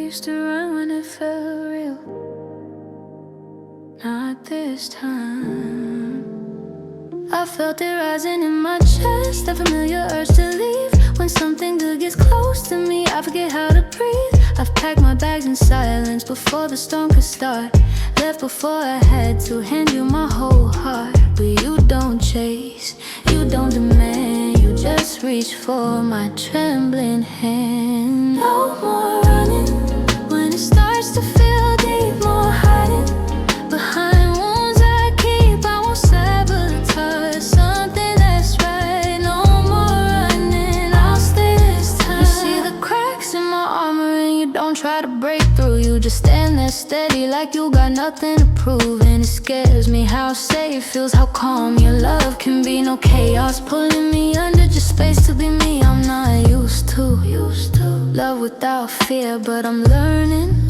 used to run when it felt real. Not this time. I felt it rising in my chest, that familiar urge to leave. When something good gets close to me, I forget how to breathe. I've packed my bags in silence before the storm could start. Left before I had to hand you my whole heart. But you don't chase, you don't demand, you just reach for my trembling hand. No more running when it starts to feel deep, more hiding behind wounds I keep. I won't sabotage something that's right. No more running, I'll stay this time. You see the cracks in my armor and you don't try to break through. You just stand there steady like you got nothing to prove. And it scares me how safe feels, how calm your love can be. No chaos pulling me under, just space to be me. I'm not used to love without fear, but I'm learning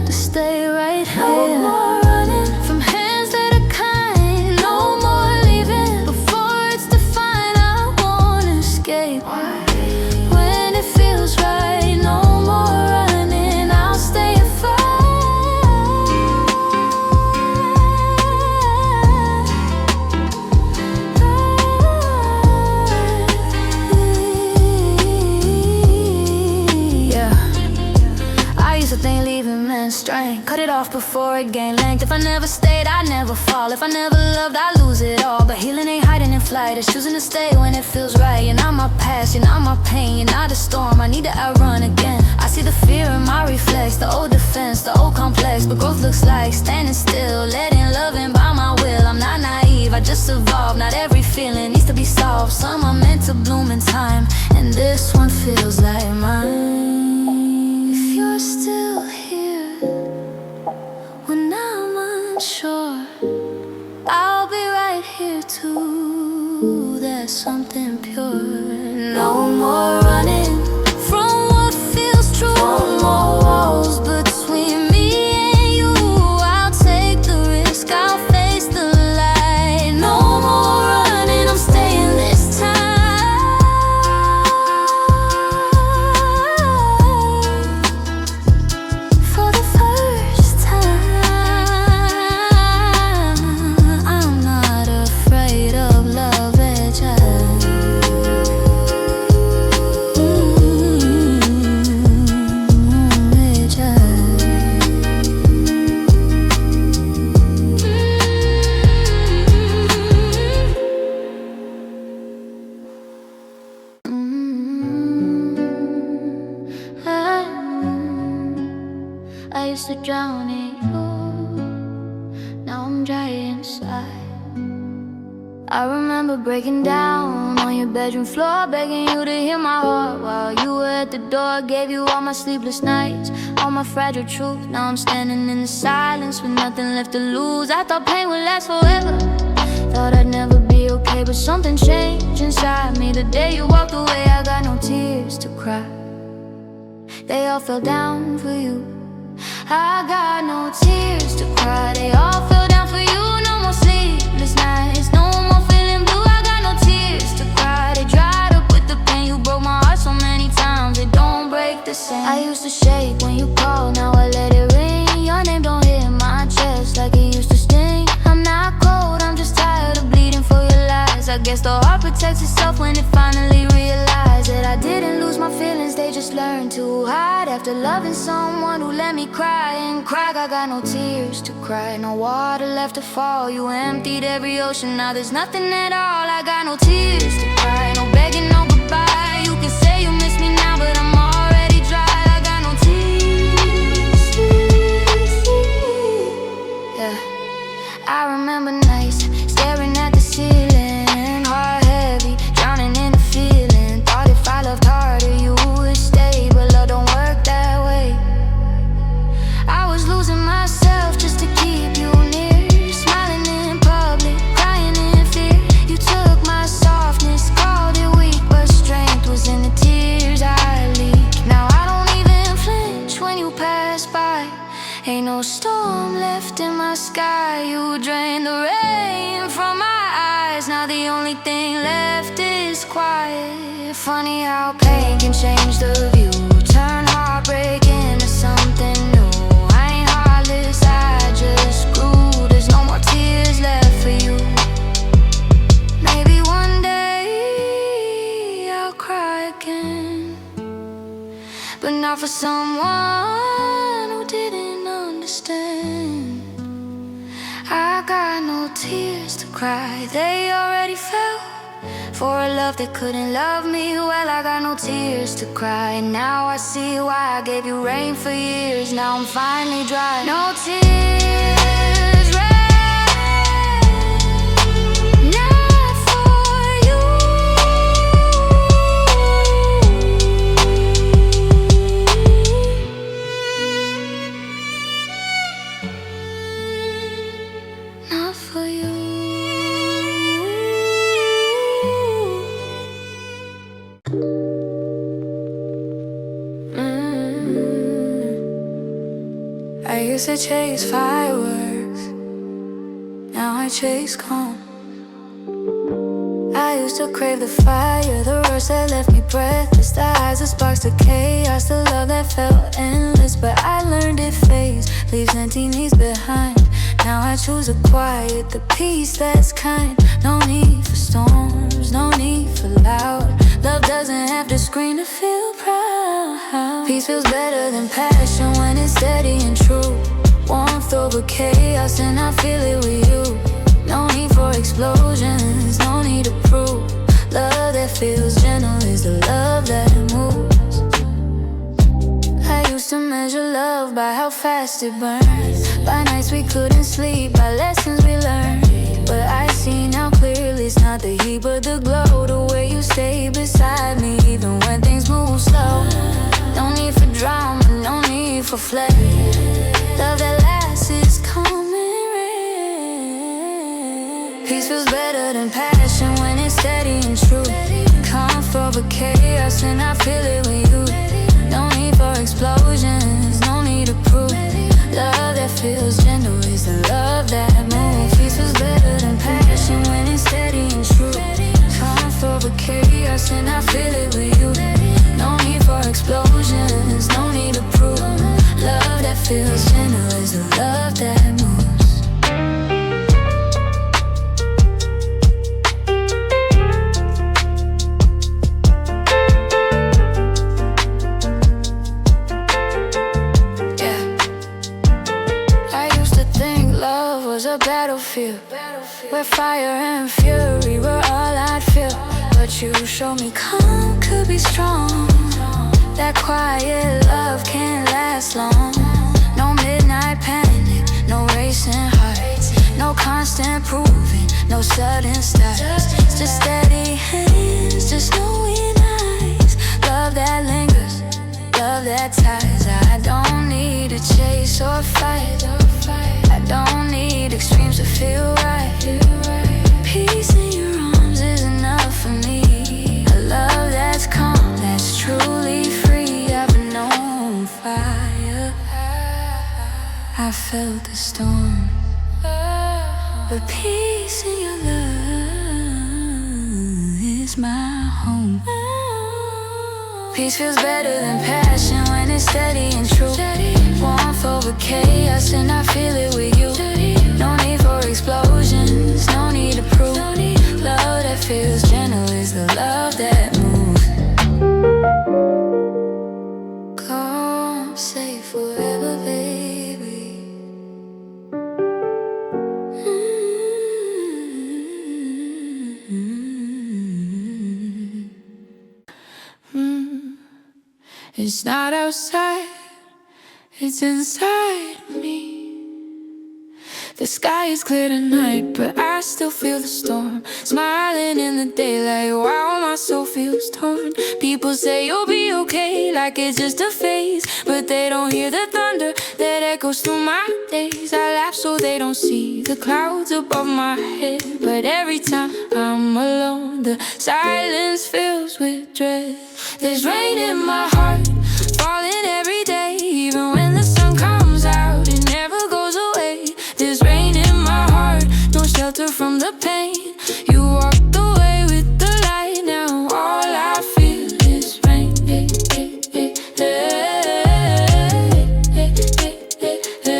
to stay right here. No more running from hands that are kind, no more leaving before it's defined. I won't escape when it feels right. No more running, I'll stay and fight. Strength, cut it off before it gained length. If I never stayed, I'd never fall. If I never loved, I'd lose it all. But healing ain't hiding in flight, it's choosing to stay when it feels right. You're not my past, you're not my pain, you're not a storm I need to outrun again. I see the fear in my reflex, the old defense, the old complex. But growth looks like standing still, letting love in by my will. I'm not naive, I just evolved. Not every feeling needs to be solved. Some are meant to bloom in time, and this one feels like mine. If you're still here when I'm unsure, I'll be right here too. There's something pure. No more running from what feels true. No more walls between me and you. I'll take the risk, I'll face the light. No more running, I'm staying this time. For the first time, I'm not afraid of love and child. I used to drown in you, now I'm dry inside. I remember breaking down on your bedroom floor, begging you to hear my heart while you were at the door. Gave you all my sleepless nights, all my fragile truth. Now I'm standing in the silence with nothing left to lose. I thought pain would last forever, thought I'd never be okay. But something changed inside me the day you walked away. I got no tears to cry, they all fell down for you. I got no tears to cry, they all fell down for you. No more sleepless nights, no more feeling blue. I got no tears to cry, they dried up with the pain. You broke my heart so many times, it don't break the same. I used to shake when you called, now I let it ring. Your name don't hit my chest like it used to sting. I'm not cold, I'm just tired of bleeding for your lies. I guess the heart protects itself when it finally realized that I didn't lose my feelings, they just learned to hide. After loving someone who let me cry and cry, I got no tears to cry, no water left to fall. You emptied every ocean, now there's nothing at all. I got no tears to cry, no begging, no goodbye. You can say you miss me now, but I'm already dry. I got no tears. Yeah, I remember nights staring at the ceiling, heart heavy, drowning in the feeling. Thought if I loved harder you would stay, but love don't work that way. I was losing myself just to keep you near, smiling in public, crying in fear. You took my softness, called it weak, but strength was in the tears I leak. Now I don't even flinch when you pass by. Ain't no storm left in my sky. You drain the rain from my eyes, now the only thing left is quiet. Funny how pain can change the view, turn heartbreak into something cry again. But not for someone who didn't understand. I got no tears to cry, they already fell. For a love that couldn't love me well, I got no tears to cry. Now I see why I gave you rain for years. Now I'm finally dry. No tears, rain, not for you. Not for you. I used to chase fireworks, now I chase calm. I used to crave the fire, the rush that left me breathless, the eyes that sparks to chaos, the love that felt endless. But I learned it fades, leaves empty needs behind. Now I choose the quiet, the peace that's kind. No need for storms, no need for loud. Love doesn't have to scream to feel proud. Peace feels better than passion when it's steady and true. Warmth over chaos and I feel it with you. No need for explosions, no need to prove. Love that feels gentle is the love that moves. I used to measure love by how fast it burns, by nights we couldn't sleep, by lessons we learned. But I see now clearly it's not the heat but the glow, the way you stay beside me even when things move slow. No need for drama, no need for flair. Love that lasts is calm and rare. Peace feels better than passion when it's steady and true. Comfort over chaos and I feel it with you. No need for explosions, no need to prove. Love that feels gentle is the love that moves. Peace feels better than passion when it's steady and true. Comfort over chaos and I feel it with you. No need for explosions, no need to prove. Love that feels gentle is the love that moves. A battlefield where fire and fury were all I'd feel. But you showed me calm could be strong. That quiet love can't last long. No midnight panic, no racing hearts, no constant proving, no sudden starts. Just steady hands, just knowing eyes. Love that lingers, love that ties. I don't need to chase or fight. I don't need extremes to feel right. Peace in your arms is enough for me. A love that's calm, that's truly free. I've been on fire, I felt the storm. But peace in your love is my home. Peace feels better than passion when it's steady and true. Warmth over chaos and I feel it with you. No need for explosions, no need to prove. Love that feels gentle is the love that moves. Calm, safe forever, baby. It's not outside, it's inside me. The sky is clear tonight, but I still feel the storm. Smiling in the daylight, while my soul feels torn. People say you'll be okay, like it's just a phase, but they don't hear the thunder that echoes through my days. I laugh so they don't see the clouds above my head, but every time I'm alone, the silence fills with dread. There's rain in my heart, falling every day, even when the sun comes out, it never goes away. There's rain in my heart, no shelter from the pain. You walked away with the light, now all I feel is rain. Hey, hey, hey, hey, hey, hey, hey, hey.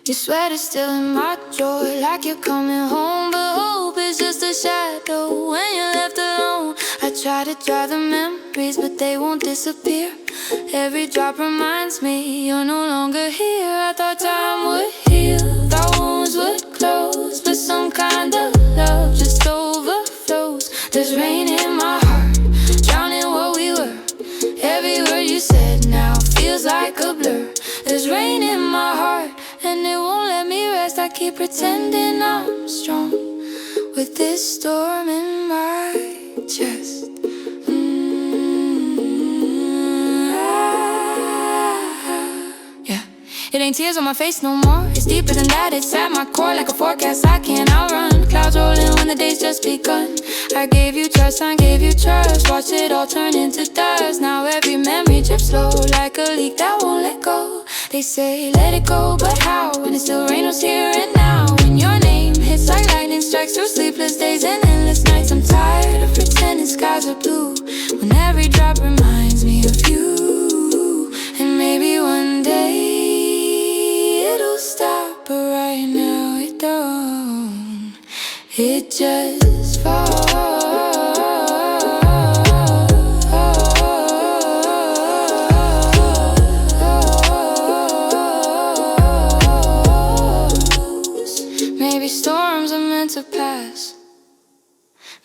Your sweater is still in my drawer, like you're coming home, but hope is just a shadow when you're left alone. I try to dry the memories, but they won't disappear. Every drop reminds me you're no longer here. I thought time would heal, thought wounds would close, but some kind of love just overflows. There's rain in my heart, drowning what we were. Every word you said now feels like a blur. There's rain in my heart, and it won't let me rest. I keep pretending I'm strong with this storm in my chest. It ain't tears on my face no more. It's deeper than that, it's at my core. Like a forecast I can't outrun. Clouds rolling when the day's just begun. I gave you trust, I gave you trust. Watched it all turn into dust. Now every memory drips slow, like a leak that won't let go. They say let it go, but how? When it still rains here and now. When your name hits like lightning strikes through sleepless days and endless nights. I'm tired of pretending skies are blue, when every drop reminds me of you. And maybe one day it'll stop, but right now it don't. It just falls. Maybe storms are meant to pass.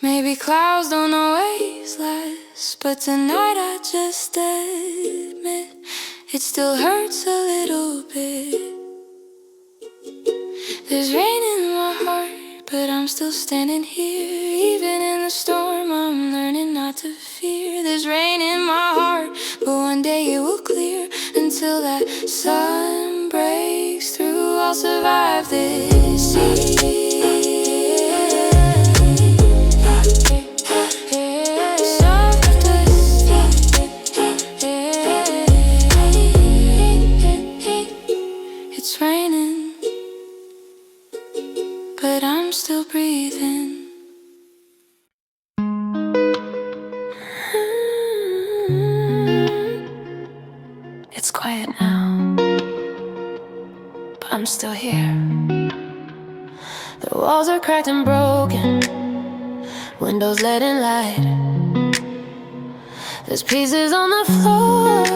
Maybe clouds don't always last. But tonight I just admit it still hurts a little bit. There's rain in my heart, but I'm still standing here. Even in the storm, I'm learning not to fear. There's rain in my heart, but one day it will clear. Until that sun breaks through, I'll survive this sea. It's raining, but I'm still breathing. It's quiet now, but I'm still here. The walls are cracked and broken, windows letting light. There's pieces on the floor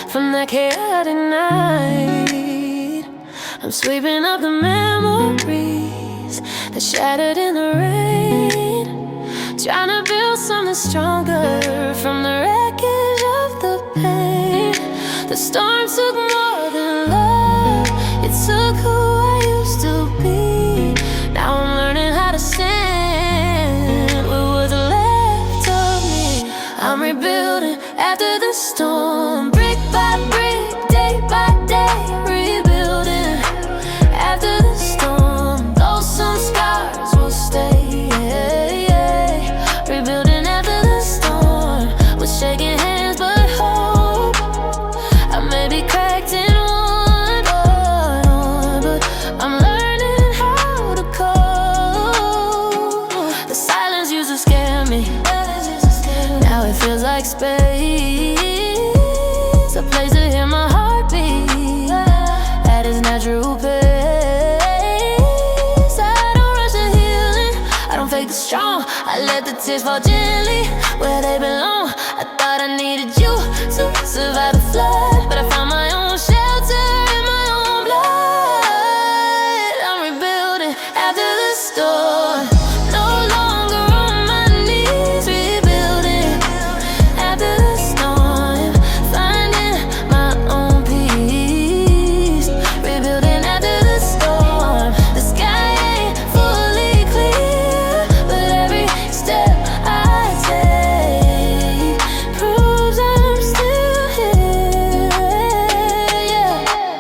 from that chaotic night. I'm sweeping up the memories that shattered in the rain, trying to build something stronger from the wreckage of the pain. The storm took more than love, it took who I used to be. Now I'm learning how to stand with what's left of me. I'm rebuilding after the storm, brick by brick, day by day. Rebuilding after the storm, though some scars will stay. Rebuilding after the storm, with shaking hands but hope. I may be cracked in one door, but I'm learning how to cope. The silence used to scare me, now it feels like space. A place to hear my heartbeat at its natural pace. I don't rush the healing, I don't fake the strong. I let the tears fall gently where they belong. I thought I needed you to survive the flood, but I found my own shelter in my own blood. I'm rebuilding after the storm, no longer on my knees. Rebuilding after the storm, finding my own peace. Rebuilding after the storm, the sky ain't fully clear, but every step I take proves I'm still here.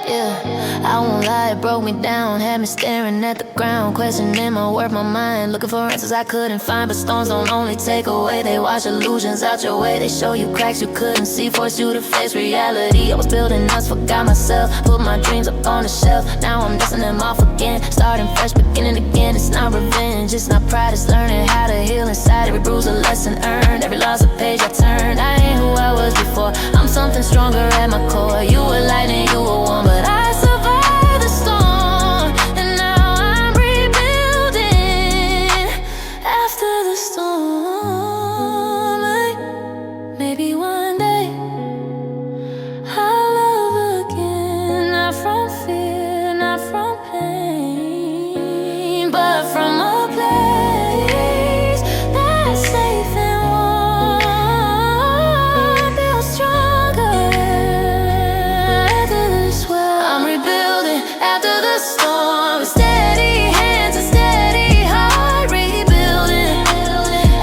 Yeah, I won't lie, it broke me down, had me staring at the ground, questioning my worth, my mind, looking for answers I couldn't find. But storms don't only take away, they wash illusions out your way. They show you cracks you couldn't see, force you to face reality. I was building us, forgot myself, put my dreams up on the shelf. Now I'm dusting them off again, starting fresh, beginning again. It's not revenge, it's not pride, it's learning how to heal inside. Every bruise a lesson earned, every loss a page I turned. I ain't who I was before, I'm something stronger at my core. You were lightning, you were warm, but I survived the storm. but from a place that's safe and warm. Feel stronger after this world. I'm rebuilding after the storm. Steady hands and steady heart. Rebuilding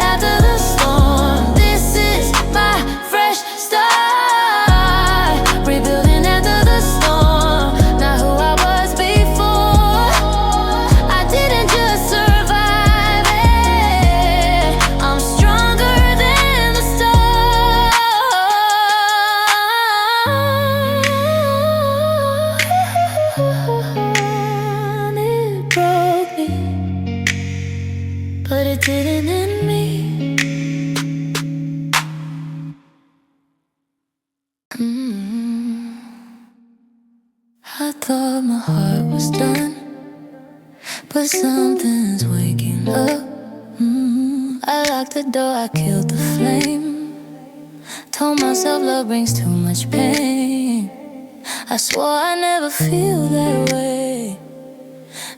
after the storm. This is my fresh start. Rebuilding after the storm. Not who I was before. I didn't just survive it. I'm stronger than the storm. It broke me, but it didn't end me. I thought my heart was done, but something's waking up. I locked the door, I killed the flame. Told myself love brings too much pain. I swore I'd never feel that way.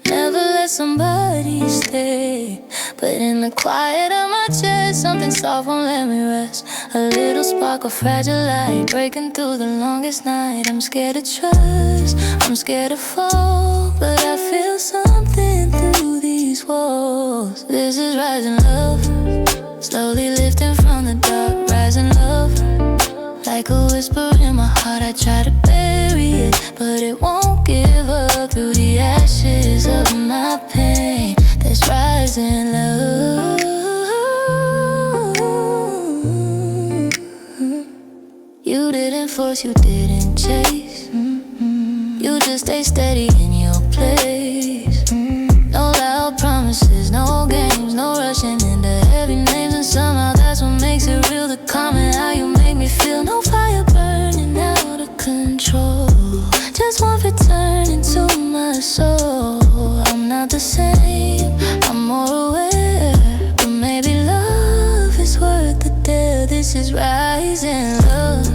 Never let somebody stay. But in the quiet of my chest, something soft won't let me rest. A little spark of fragile light breaking through the longest night. I'm scared to trust, I'm scared to fall, but I feel something through these walls. This is rising love, slowly lifting from the dark. Rising love, like a whisper in my heart. I try to bury it, but it won't give up. Through the ashes of my pain, there's rising love. You didn't force, you didn't chase. You just stay steady in your place. No loud promises, no games, no rushing into heavy names. And somehow that's what makes it real. The calm and how you make me feel. No fire burning out of control. Just one returning to my soul. I'm not the same, I'm more aware. But maybe love is worth the dare. This is rising love,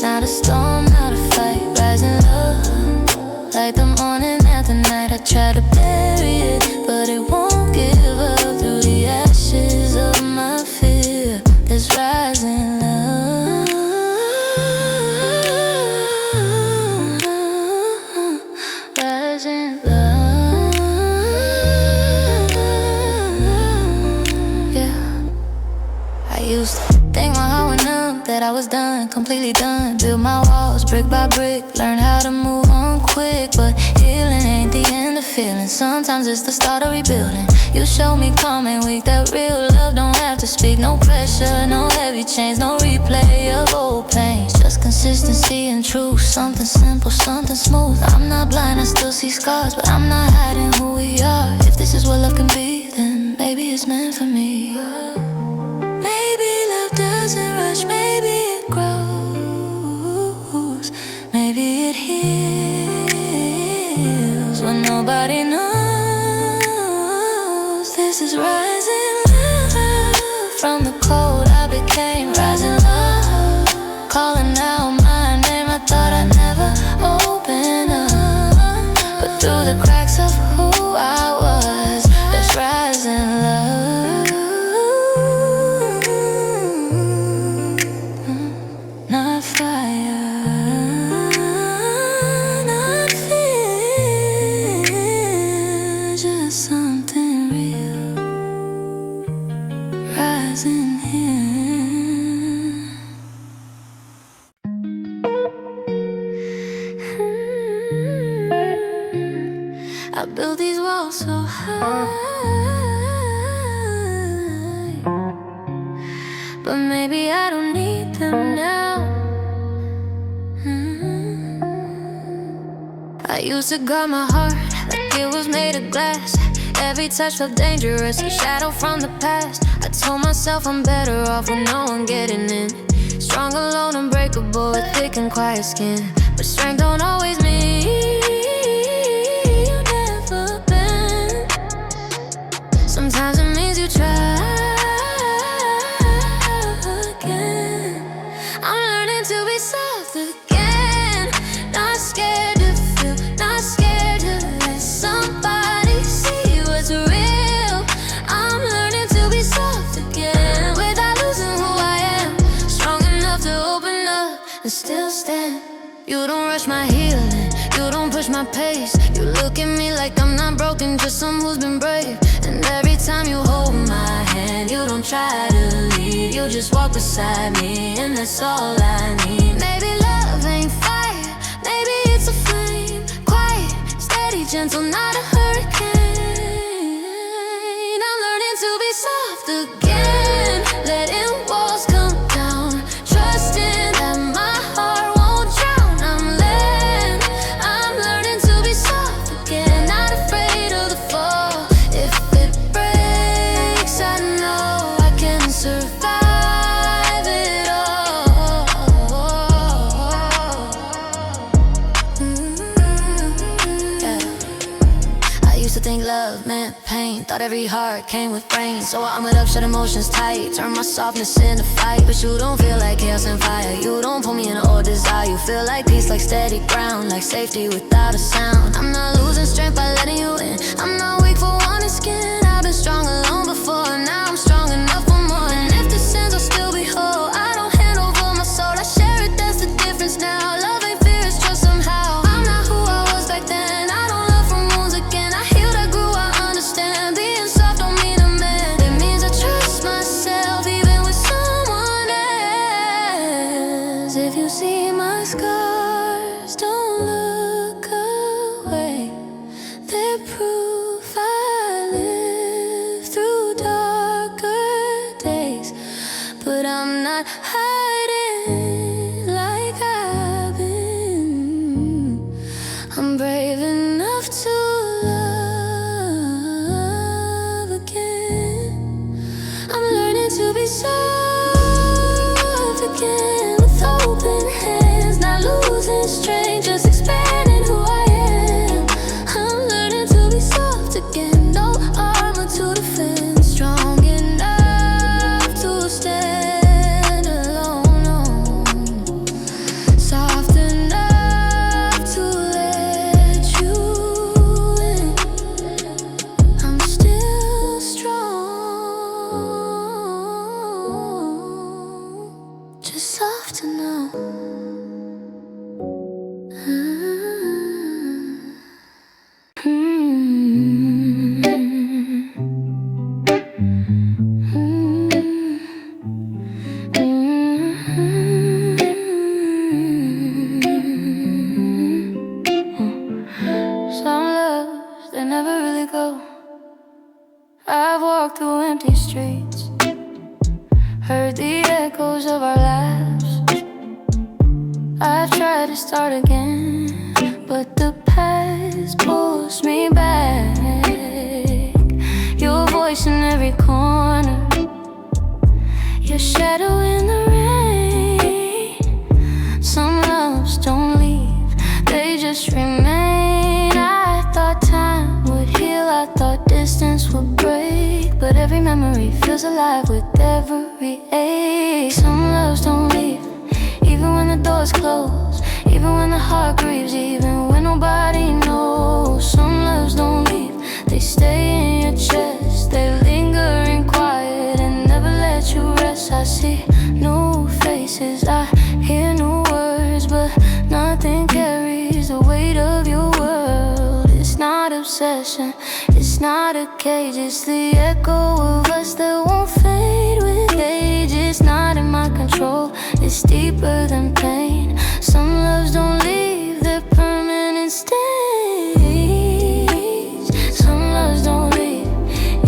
not a storm, not a fight. Rising love, like the morning after night. I try to bury it, but it won't give up. Through the ashes of my fear, there's rising love. Rising love. Yeah. I used to think my heart went numb, that I was done, completely done. Build my walls brick by brick, learn how to move on quick. But healing ain't the end of feeling. Sometimes it's the start of rebuilding. You show me calm and weak, that real love don't have to speak. No pressure, no heavy chains, no replay of old pains. Just consistency and truth, something simple, something smooth. I'm not blind, I still see scars, but I'm not hiding who we are. If this is what love can be, then maybe it's meant for me. Maybe love doesn't rush, maybe it grows. Maybe it heals when nobody knows. This is rising love. From the cold I became rising love. Calling out my name, I thought I'd never open up. But through the cracks of who I was, there's rising love. Not fire, not fear, just something real rising here. I built these walls so high, but maybe I don't need them now. I used to guard my heart like it was made of glass. Every touch felt dangerous, a shadow from the past. I told myself I'm better off with no one getting in. Strong, alone, unbreakable, with thick and quiet skin. But strength don't always mean you never bend. Sometimes it means you try again. I'm learning to be soft again. Not scared to feel, not scared to let somebody see what's rush my healing, you don't push my pace. You look at me like I'm not broken, just someone who's been brave. And every time you hold my hand, you don't try to leave, you just walk beside me, and that's all I need. Maybe love ain't fire, maybe it's a flame, quiet, steady, gentle, not a hurricane. I'm learning to be soft again, letting walls come down, trusting that my heart won't drown. I'm learning to be soft again, not afraid of the fall. If it breaks, I know I can survive it all. Yeah. I used to think love meant pain, thought every heart came with brains. So I armored up, shut emotions tight, turn my softness into fight. But you don't feel like chaos and fire, you don't pull me in or desire. You feel like peace, like steady ground, like safety without a sound. I'm not losing strength by letting you in, I'm not weak for wanting skin. I've been strong alone before, now I'm strong enough for more. And if this ends, I'll still be whole. I don't hand over my soul, I share it, that's the difference now. Love ain't fear, it's trust somehow. I'm not who I was back then, I don't love from wounds again. I healed, I grew, I understand. Being soft don't mean a man, it means I trust myself even with someone else. If you see my scars, don't look away, they're proof I lived through darker days. But I'm not hiding like I've been, I'm brave enough to love again. I'm learning to be soft again, with open hands, not losing strength, just expanding who I am. I'm learning to be soft again, no armor to defend, strong enough to stand alone, soft enough to let you in. I'm still strong, just soft enough. Some loves, they never really go. I've walked through empty streets, heard the echoes of our laughs. I've tried to start again, but the past pulls me back. Your voice in every corner, your shadow in the rain. Some loves don't leave, they just remain. I thought time would heal, I thought distance would break, but every memory feels alive with every ache. Some loves don't leave, even when the doors close, even when the heart grieves, even when nobody knows. Some loves don't leave, they stay in your chest, they linger in quiet and never let you rest. I see new faces, I hear new words, but nothing carries the weight of your world. It's not obsession, it's not a cage, it's the echo of us that won't fade with age. It's not in my control, it's deeper than pain. Some loves don't leave, they're permanent stays. Some loves don't leave,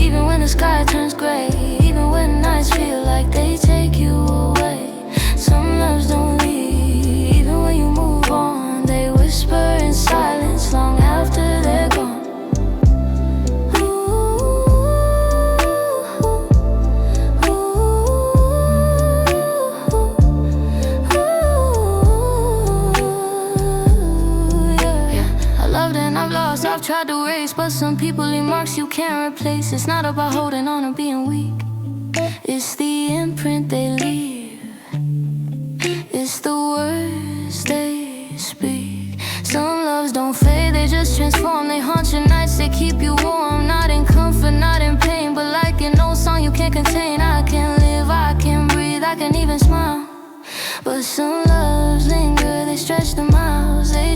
even when the sky turns gray, even when nights feel like they take you away. Some loves don't leave, even when you move on, they whisper in silence long after they're gone. I've tried to erase, but some people leave marks you can't replace. It's not about holding on or being weak, it's the imprint they leave, it's the words they speak. Some loves don't fade, they just transform. They haunt your nights, they keep you warm. Not in comfort, not in pain, but like an old song you can't contain. I can live, I can breathe, I can even smile. But some loves linger, they stretch the miles, they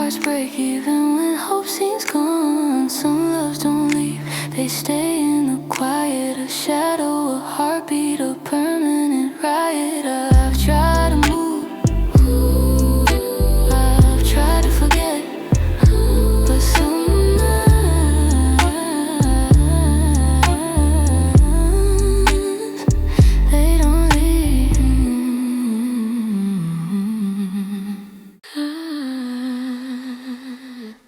hearts break even when hope seems gone. Some loves don't leave, they stay in the quiet. A shadow, a heartbeat, a permanent riot. I've tried to move, I've tried to forget, but some nights, they don't leave.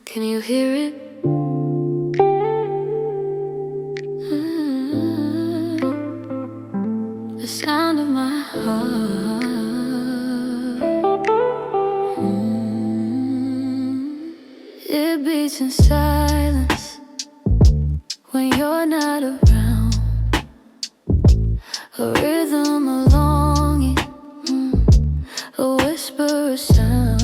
Can you hear it? The sound of my heart. It beats in silence when you're not around. A rhythm, a longing, a whisper, a sound.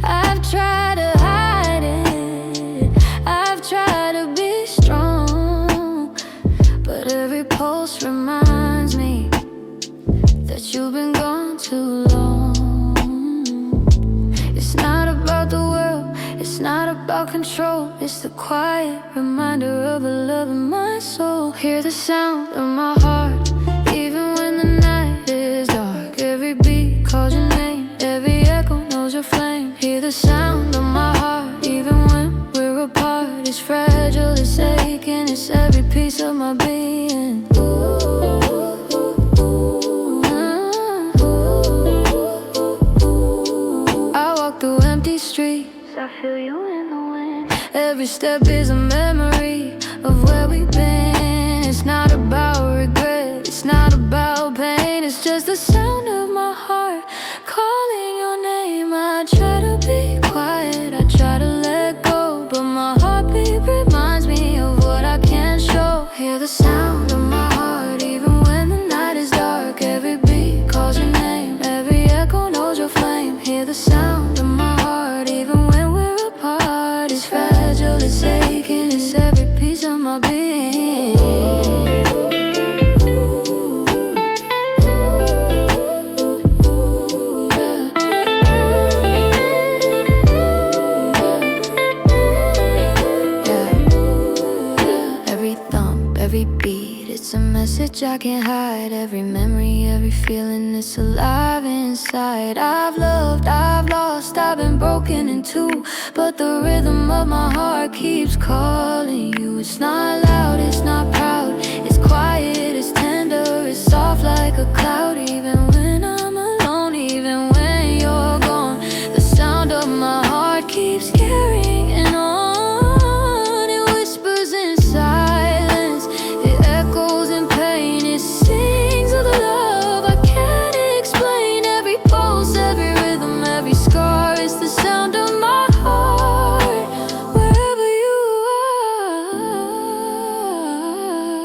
I've tried to hide it, I've tried to be strong, but every pulse reminds me that you've been gone too long. It's not about the world, it's not about control. It's the quiet reminder of a love in my soul. Hear the sound of my heart, even when the night is dark. Every beat calls your name, every echo knows your flame. Hear the sound of my heart, even when we're apart. It's fragile, it's aching, it's every piece of my being. I walk through empty streets, I feel you in the wind. Every step is a memory of where we've been. It's not about regret, it's not about pain. It's just the sound of my heart calling your name. I try to be quiet, I try to let go, but my heartbeat reminds me of what I can't show. Hear the sound of my heart, even when the night is dark. Every beat calls your name, every echo knows your flame. Hear the sound of my heart, even when we're apart. It's fragile, it's aching, it's every piece of my being. Every beat, it's a message I can't hide. Every memory, every feeling, it's alive inside. I've loved, I've lost, I've been broken in two, but the rhythm of my heart keeps calling you. It's not loud, it's not proud, it's quiet, it's tender, it's soft like a cloud. Even when I'm alone, even when you're gone, the sound of my heart keeps carrying on. It whispers inside, it echoes in pain, it sings of the love I can't explain. Every pulse, every rhythm, every scar, it's the sound of my heart, wherever you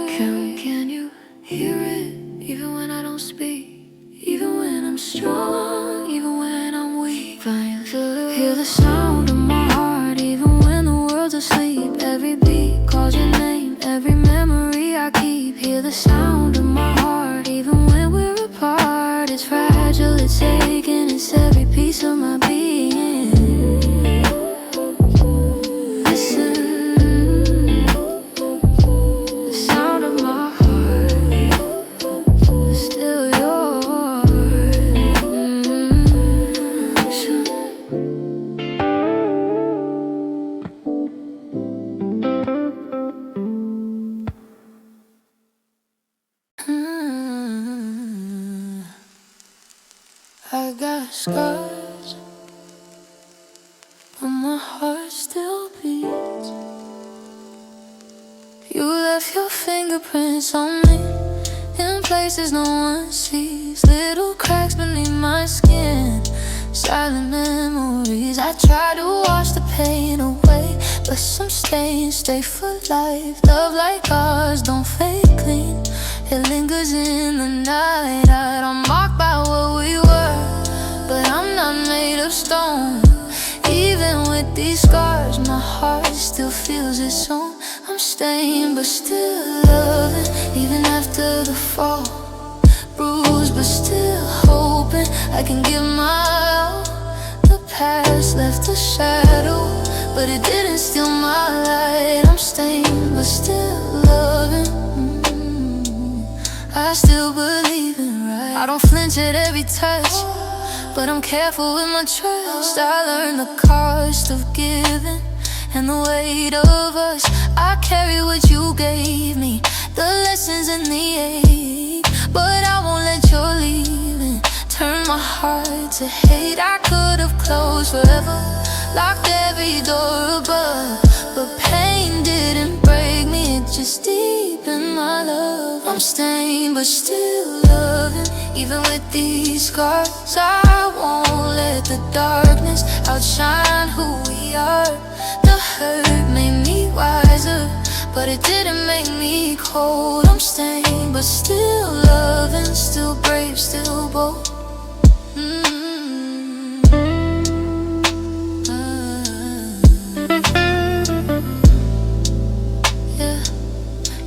are. Can you hear it? Even when I don't speak, even when I'm strong, even when I'm weak. Hear the sound of my heart, even when the world's asleep. Every beat calls your name, every memory I keep. Hear the sound of my heart, even when we're apart. It's fragile, it's aching, it's every piece of my being. Listen, the sound of my heart is still yours. I got scars, but my heart still beats. You left your fingerprints on me in places no one sees. Little cracks beneath my skin, silent memories. I try to wash the pain away, but some stains stay for life. Love like ours don't fade clean, it lingers in the night. I'm marked by what we were, but I'm not made of stone. Even with these scars, my heart still feels its own. I'm staying but still loving, even after the fall. Bruised but still hoping I can give my all. The past left a shadow, but it didn't steal my light. I'm stained, but still loving. I still believe in right. I don't flinch at every touch, but I'm careful with my trust. I learned the cost of giving and the weight of us. I carry what you gave me, the lessons and the ache, but I won't let your leaving turn my heart to hate. I could have closed forever, locked every door above, but pain didn't break me, it just deepened my love. I'm stained but still loving, even with these scars. I won't let the darkness outshine who we are. The hurt made me wiser, but it didn't make me cold. I'm stained but still loving, still brave, still bold.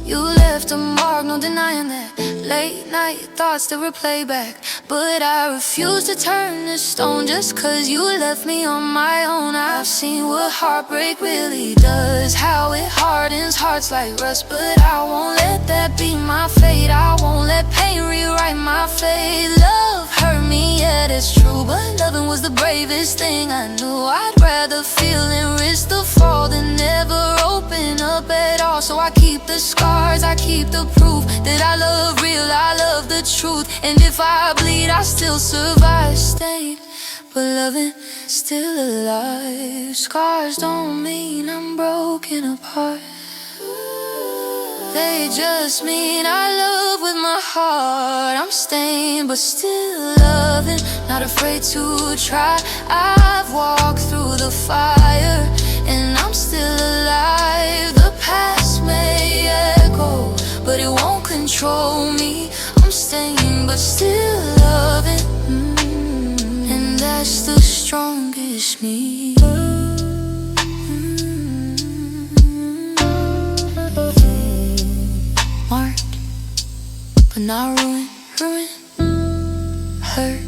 You left a mark, no denying that. Late night thoughts still replay back, but I refuse to turn this stone just cause you left me on my own. I've seen what heartbreak really does, how it hardens hearts like rust, but I won't let that be my fate. I won't let pain rewrite my fate. Love hurt me, yeah, that's true, but loving was the bravest thing I knew. I'd rather feel and risk the fall than never open up at all. So I keep the scars, I keep the proof that I love real, I love the truth. And if I bleed, I still survive. Stained but loving, still alive. Scars don't mean I'm broken apart, they just mean I love with my heart. I'm stained but still loving, not afraid to try. I've walked through the fire and I'm still alive. The past may echo, but it won't control me. I'm stained but still loving, and that's the strongest me. Marked, but not ruined, hurt,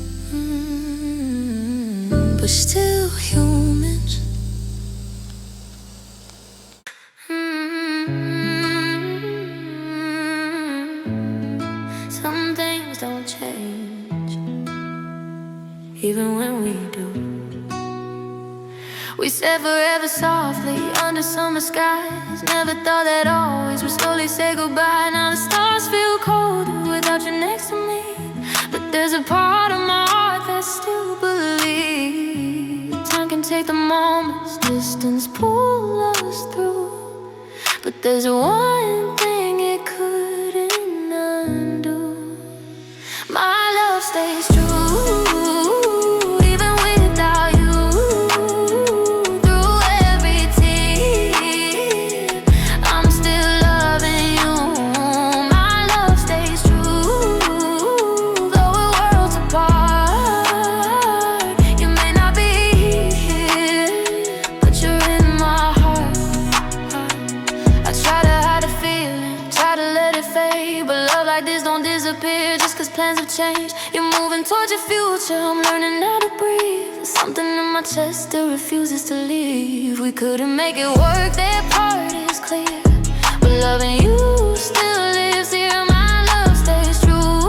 but still humans. Some things don't change, even when we do. We said forever softly under summer skies. Never thought that always would slowly say goodbye. Now the stars feel colder without you next to me, but there's a part of my heart that still believes. Time can take the moments, distance pull us through, but there's one thing it couldn't undo. My love stays true, even without you. Through every tear, I'm still loving you. My love stays true, though we're worlds apart. You may not be here, but you're in my heart. I try to hide the feeling, try to let it fade, but love like this don't disappear just cause plans have changed. You're moving towards your future, I'm learning how to breathe. There's something in my chest still refuses to leave. We couldn't make it work, that part is clear, but loving you still lives here. My love stays true,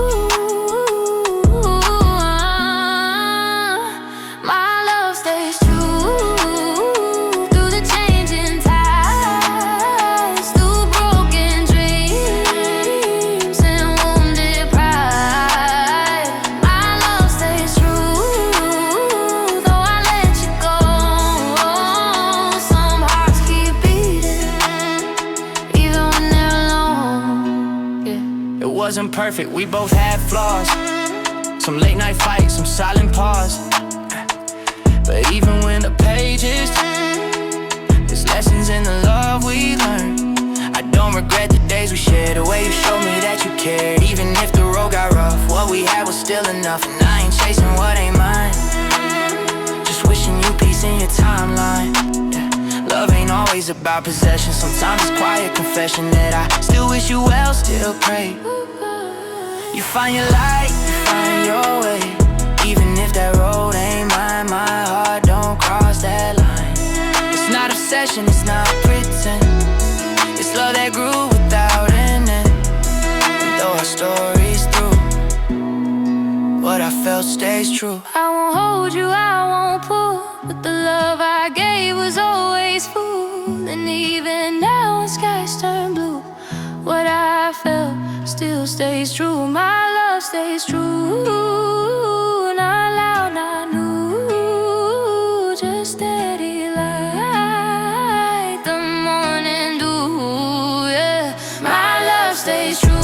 my love stays true. Through the changing tides, through broken dreams and wounded pride. My love stays true, though I let you go. Some hearts keep beating, even when they're alone. Yeah. It wasn't perfect, we both had flaws. Some late night fights, some silent pause. But even when the pages turn, there's lessons in the love we learned. I don't regret the days we shared, the way you showed me that you cared. Even if the road got rough, what we had was still enough. And I ain't chasing what ain't mine, just wishing you peace in your timeline. Yeah. Love ain't always about possession, sometimes it's quiet confession that I still wish you well, still pray you find your light, you find your way. Even if that road ain't mine, my heart don't possession, it's not pretend. It's love that grew without an end. And though our story's through, what I felt stays true. I won't hold you, I won't pull, but the love I gave was always full. And even now when skies turn blue, what I felt still stays true. My love stays true. Not loud, not new, just steady like the morning dew. Yeah, my love stays true.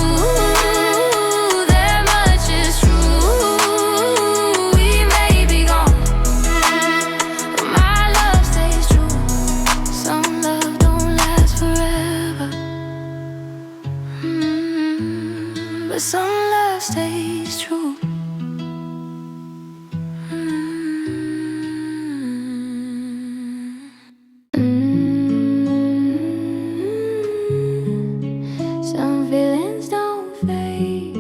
But some love stays true. Some feelings don't fade,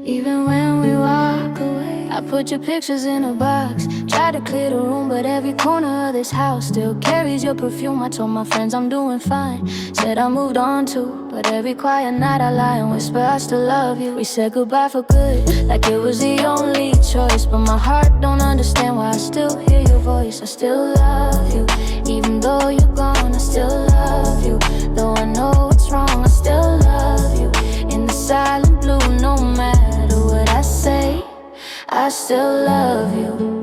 even when we walk away. I put your pictures in a box, tried to clear the room, but every corner of this house still carries your perfume. I told my friends I'm doing fine, said I moved on too, but every quiet night I lie and whisper I still love you. We said goodbye for good, like it was the only choice, but my heart don't understand why I still hear your voice. I still love you, even though you're gone. I still love you, though I know it's wrong. I still love you, in the silent blue. No matter what I say, I still love you.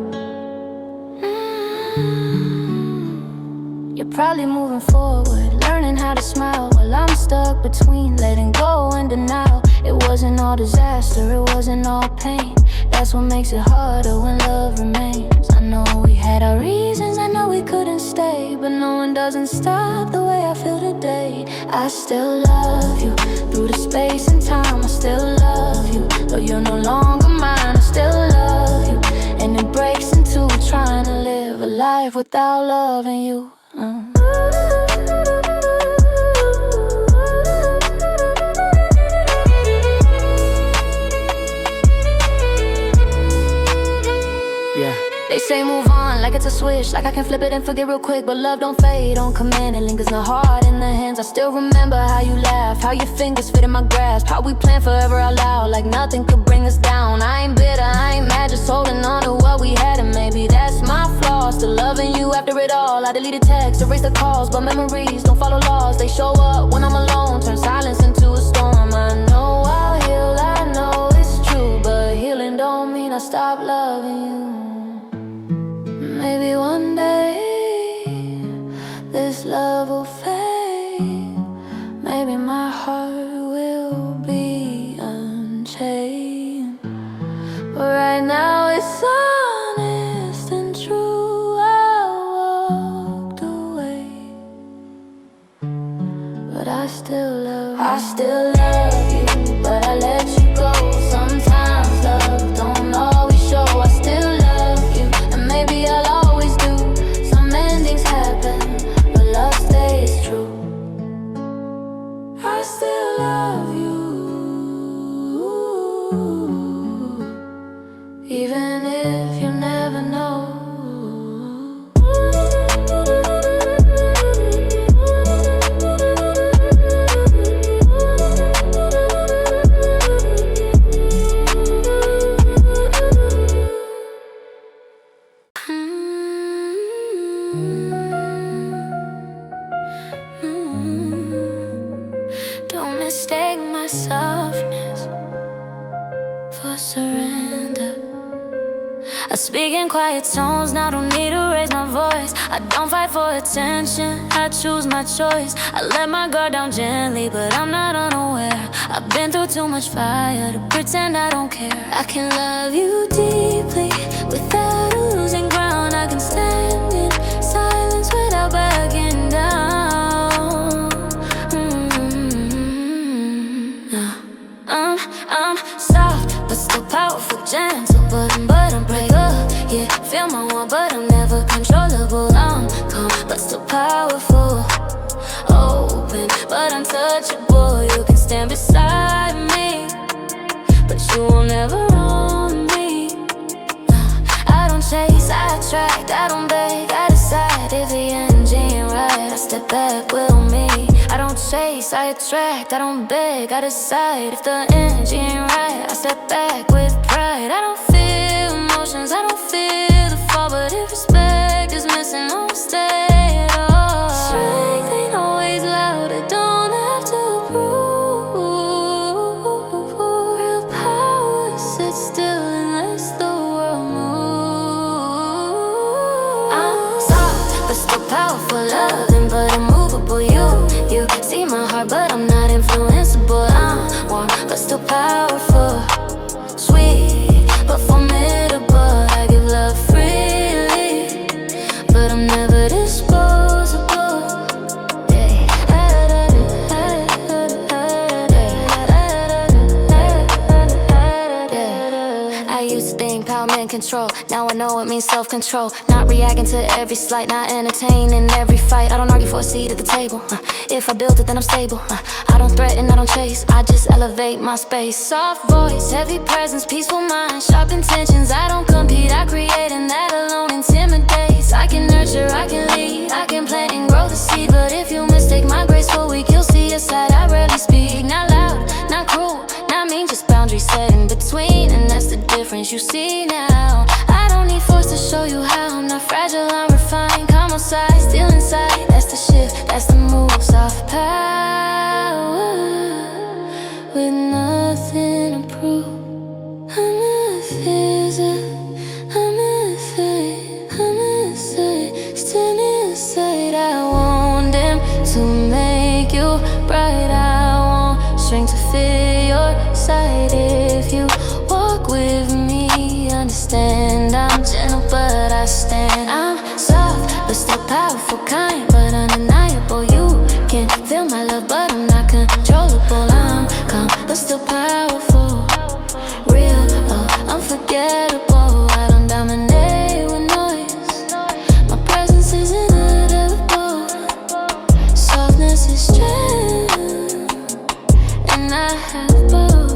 You're probably moving forward, learning how to smile, while I'm stuck between letting go and denial. It wasn't all disaster, it wasn't all pain. That's what makes it harder when love remains. I know we had our reasons, I know we couldn't stay, but no one doesn't stop the way I feel today. I still love you, through the space and time. I still love you, though you're no longer mine. I still love you, and it breaks in two, trying to live a life without loving you. They say move on like it's a switch, like I can flip it and forget real quick. But love don't fade on command, it lingers in the heart, in the hands. I still remember how you laughed, how your fingers fit in my grasp, how we planned forever out loud, like nothing could bring us down. I ain't bitter, I ain't mad, just holding on to what we had. And maybe that's my flaw, still loving you after it all. I deleted texts, erase the calls, but memories don't follow laws. They show up when I'm alone, turn silence into a storm. I know I'll heal, I know it's true, but healing don't mean I stop loving you. Maybe one day this love will fade. Maybe my heart will be unchained, but right now it's honest and true. I walked away, but I still love you. I still love you, but I let you go. Sometimes love don't always show. I still love you, and maybe I'll always do. Some endings happen, but love stays true. I still love you, even if you never know. Don't mistake my softness for surrender. I speak in quiet tones, now don't need to raise my voice. I don't fight for attention, I choose my choice. I let my guard down gently, but I'm not unaware. I've been through too much fire to pretend I don't care. I can love you deeply without losing ground. I can stand in silence without backing down. I'm soft, but still powerful, gentle, but I'm breaker. Yeah, feel my one, but I'm never controllable. I'm calm, but still powerful. Open, but untouchable. You can stand beside me, but you won't ever own me. I don't chase, I attract, I don't beg, I decide. If the end step back with me. I don't chase, I attract, I don't beg, I decide. If the energy ain't right, I step back with pride. I don't feel emotions, I don't feel the fall, but if respect is missing, I won't stay at all. Strength ain't always loud, it don't have to prove. Real power sits still and lets the world move. I'm soft, but still powerful, loving but immovable. You see my heart, but I'm not influenceable. I'm warm, but still powerful. Sweet, but formidable. I give love freely, but I'm never disposable. I used to think power meant control. Now I know it means self-control. Not reacting to every slight, not entertaining every fight. I don't argue for a seat at the table. If I built it, then I'm stable. I don't threaten, I don't chase, I just elevate my space. Soft voice, heavy presence, peaceful mind, sharp intentions. I don't compete, I create, and that alone intimidates. I can nurture, I can lead, I can plant and grow the seed. But if you mistake my grace for weak, you'll see a side I rarely speak. Not loud, not cruel, not mean, just boundaries set in between. And that's the difference you see now. I don't need force to show you how. I'm not fragile, I'm refined. Come outside, still inside. That's the shift, that's the move. Soft power with nothing to prove. I'm invisible, I'm inside, I'm inside, still inside. I want them to make you bright. I want strength to fill your sight. If you walk with me, understand I'm gentle but I stand. I'm soft but still powerful, kind but undeniable. You can feel my love but I'm not controllable. I'm calm but still powerful, real, unforgettable. I don't dominate with noise, my presence is inevitable. Softness is strength, and I have both.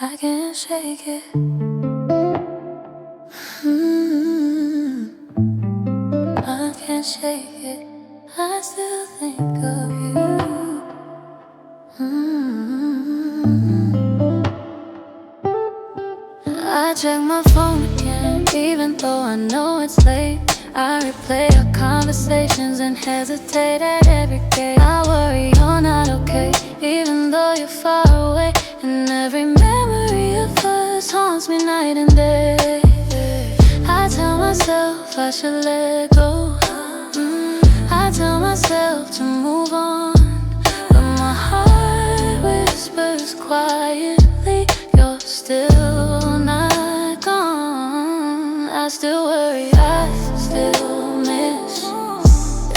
I can't shake it. I can't shake it. I still think of you. I check my phone again, even though I know it's late. I replay our conversations and hesitate at every gate. I worry you're not okay, even though you're far away. And every memory of us haunts me night and day. I tell myself I should let go. I tell myself to move on, but my heart whispers quietly, you're still not gone. I still worry, I still miss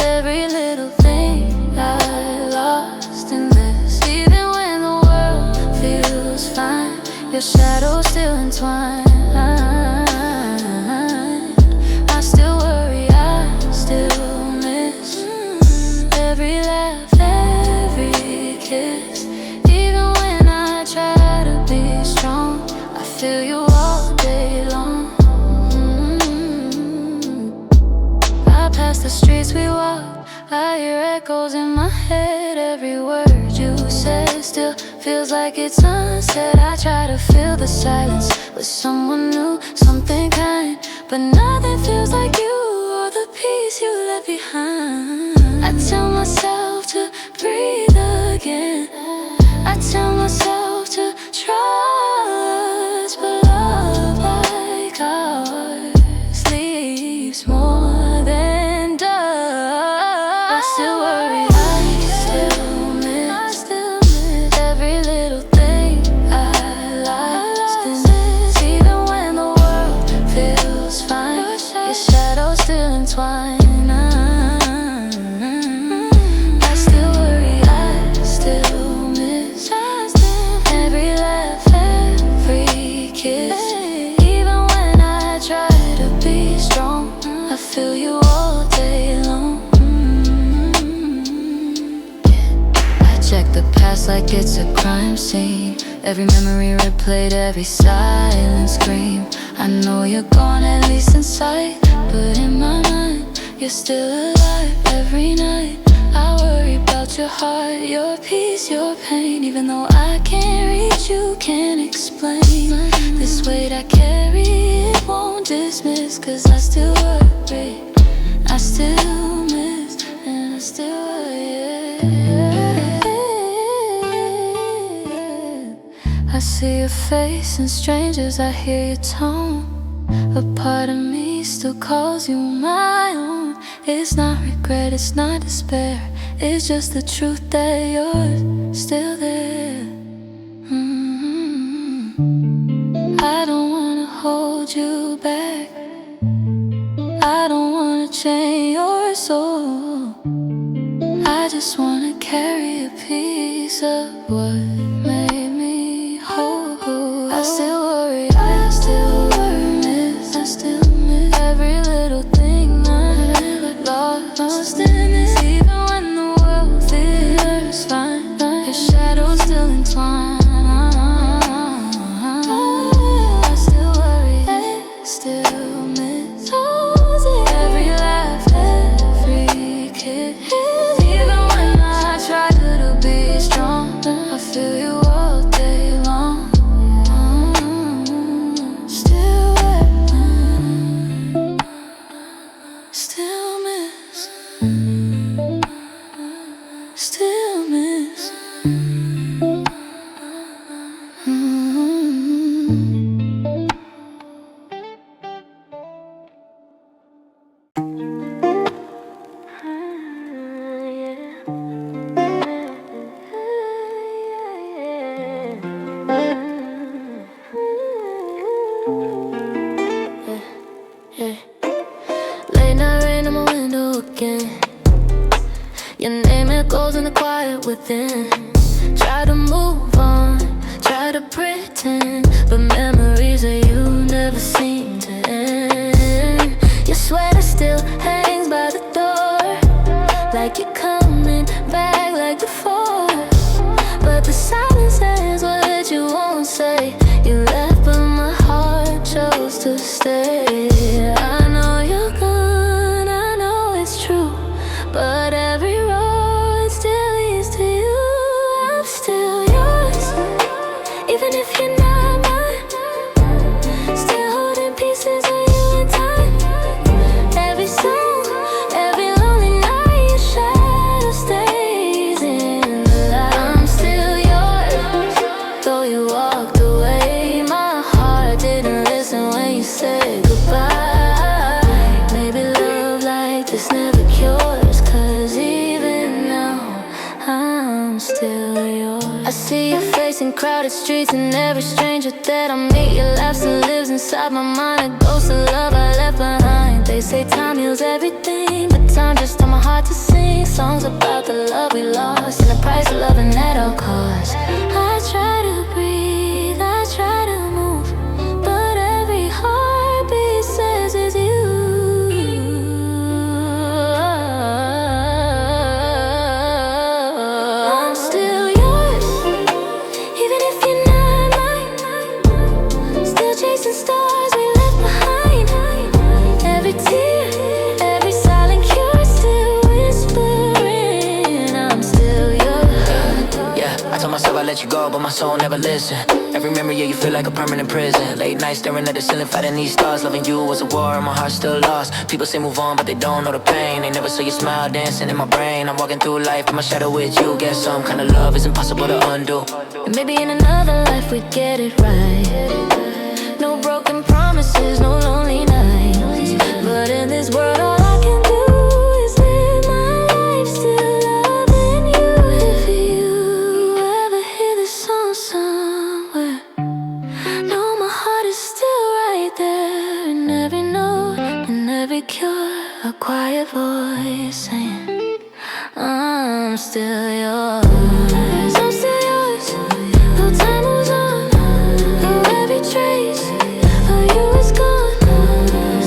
every little thing I lost in this. Even when the world feels fine, your shadows still entwine. I still worry, I still miss every laugh, every kiss. Even when I try to be strong, I feel you all day long. I pass the streets we walk, I hear echoes in my head. Every word you said still feels like it's unsaid. I try to fill the silence with someone new, something kind, but nothing feels like you or the peace you left behind. I tell myself to breathe again, I tell myself to trust, but love like ours leaves more than dust. I still worry, I still miss every little thing I lost in this. Even when the world feels fine, your shadows still entwine. I still worry, I still miss every laugh, every kiss. Even when I try to be strong, I feel you all day long. I check the past like it's a crime scene, every memory replayed, every silent scream. I know you're gone, at least inside, but in my mind, you're still alive every night. I worry about your heart, your peace, your pain. Even though I can't reach you, can't explain. This weight I carry, it won't dismiss. Cause I still worry, I still miss, and I still worry. I see your face in strangers, I hear your tone. A part of me still calls you my own. It's not regret, it's not despair. It's just the truth that you're still there. I don't wanna hold you back. I don't wanna chain your soul. I just wanna carry a piece of what made me whole. I still worry, I still worry, miss. I still miss every little thing I never lost in this. Even when the world feels fine, your shadows still entwine. I still worry, I still miss every laugh, every kiss. Even when I try to be strong, I feel you all day long. Still miss, still miss. Late night rain on my window again. Your name echoes in the quiet within. Try to move on, try to pretend, but memories of you never seem to end. Your sweater still hangs by the door, like you're coming back like before. But the silence says what you won't say. You left but my heart chose to stay. I know you're gone, I know it's true, but every road still leads to you. I'm still yours, even if you're not mine. Still holding pieces of you in time. Every song, every lonely night, your shadow stays in the light. I'm still yours, though you walked away. My heart didn't listen when you said goodbye. Maybe love like this never cures, cause even now I'm still yours. I see your face in crowded streets, and every stranger that I meet, your laugh still lives inside my mind. A ghost of love I left behind. They say time heals everything, but time just taught my heart to sing songs about the love we lost and the price of loving at all costs. I try to breathe, I try to move, but every heartbeat says it's you. I'm still yours, even if you're not mine. Still chasing stars we left behind. Every tear, every silent cure, still whispering I'm still yours. Yeah, I told myself I'd let you go, but my soul never listened. Every memory of you feel like a permanent prison. Late nights staring at the ceiling, fighting these stars. Loving you was a war and my heart's still lost. People say move on, but they don't know the pain. They never saw your smile dancing in my brain. I'm walking through life in my shadow with you. Guess some kind of love is impossible to undo. And maybe in another life we'd get it right. No broken promises, no lonely nights. But in this world all I can do is live my life still loving you. If you ever hear this song somewhere, know my heart is still right there. In every note, in every cure, a quiet voice saying I'm still yours. I'm still yours, though time moves on, though every trace of you is gone.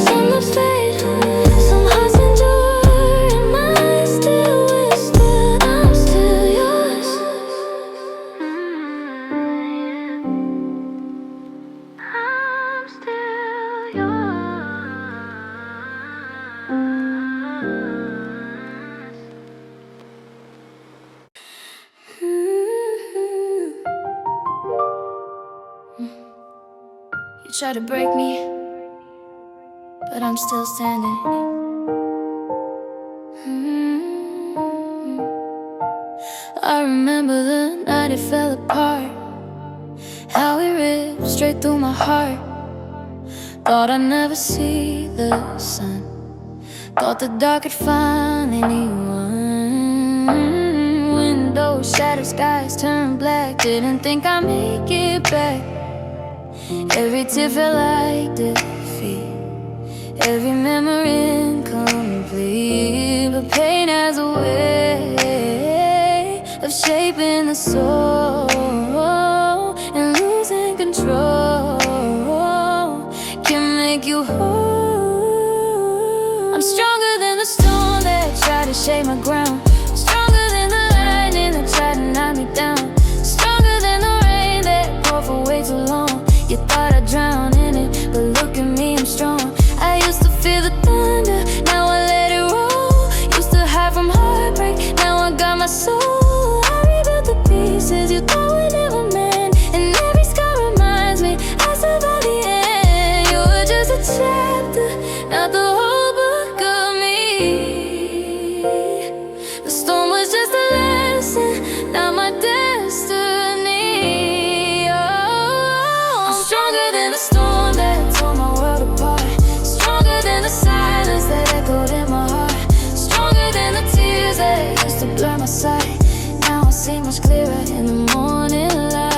Some lips fade, some hearts endure, and mine still whisper I'm still yours. I'm still tried to break me, but I'm still standing. I remember the night it fell apart, how it ripped straight through my heart. Thought I'd never see the sun, thought the dark could find anyone. Windows shattered, skies turned black, didn't think I'd make it back. Every tear felt like defeat, every memory incomplete. But pain has a way of shaping the soul, and losing control can make you whole. I'm stronger than the storm that tried to shake my ground, stronger than the lightning that tried to knock me down, stronger than the rain that poured for way too long. You thought I'd drown in it, but look at me, I'm strong. I used to fear the thunder, now I let it roll. Used to hide from heartbreak, now I got my soul. I rebuilt the pieces you thought would never mend, and every scar reminds me I survived the end. You were just a chapter, not the whole book of me. The storm was just a lesson, not my destiny. Oh, I'm stronger than the storm that tore my world apart, stronger than the silence that echoed in my heart, stronger than the tears that used to blur my sight. Now I see much clearer in the morning light.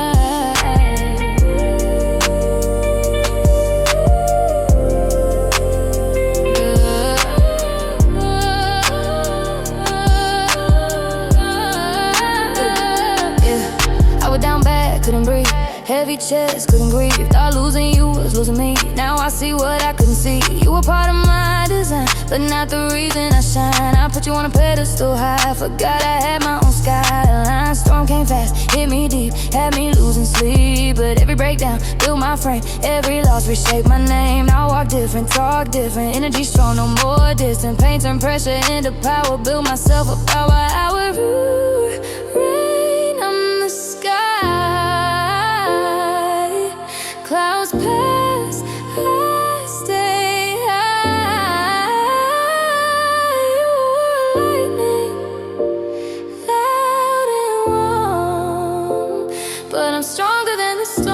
I was down bad, couldn't breathe, heavy chest, couldn't breathe. Thought losing you was losing me. Now I see what I couldn't see. You were part of my design, but not the reason I shine. I put you on a pedestal high, forgot I had my own skyline. Storm came fast, hit me deep, had me losing sleep. But every breakdown built my frame, every loss reshaped my name. Now I walk different, talk different, energy strong, no more distant. Pain turned pressure into power, build myself up hour by hour. Rain on the sky, clouds pass, I stay high. You were lightning, loud and warm, but I'm stronger than the storm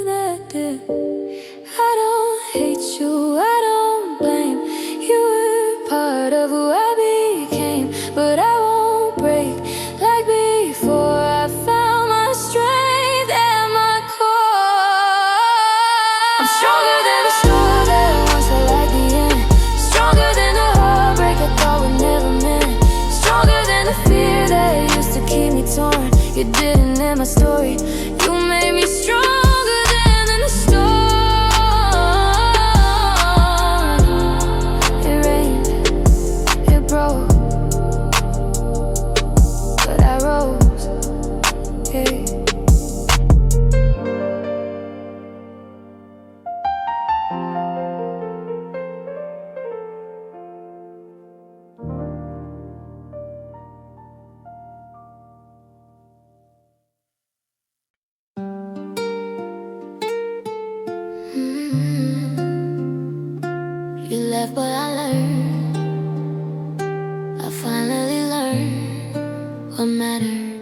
that did. I don't hate you, I don't blame. You were part of who I became, but I won't break like before. I found my strength at my core. I'm stronger than the storm that once felt like the end, stronger than the heartbreak I thought would never mend, stronger than the fear that used to keep me torn. You didn't end my story, you made me stronger than the storm. It rained, it broke, but I rose, yeah. You left, but I learned. I finally learned what mattered.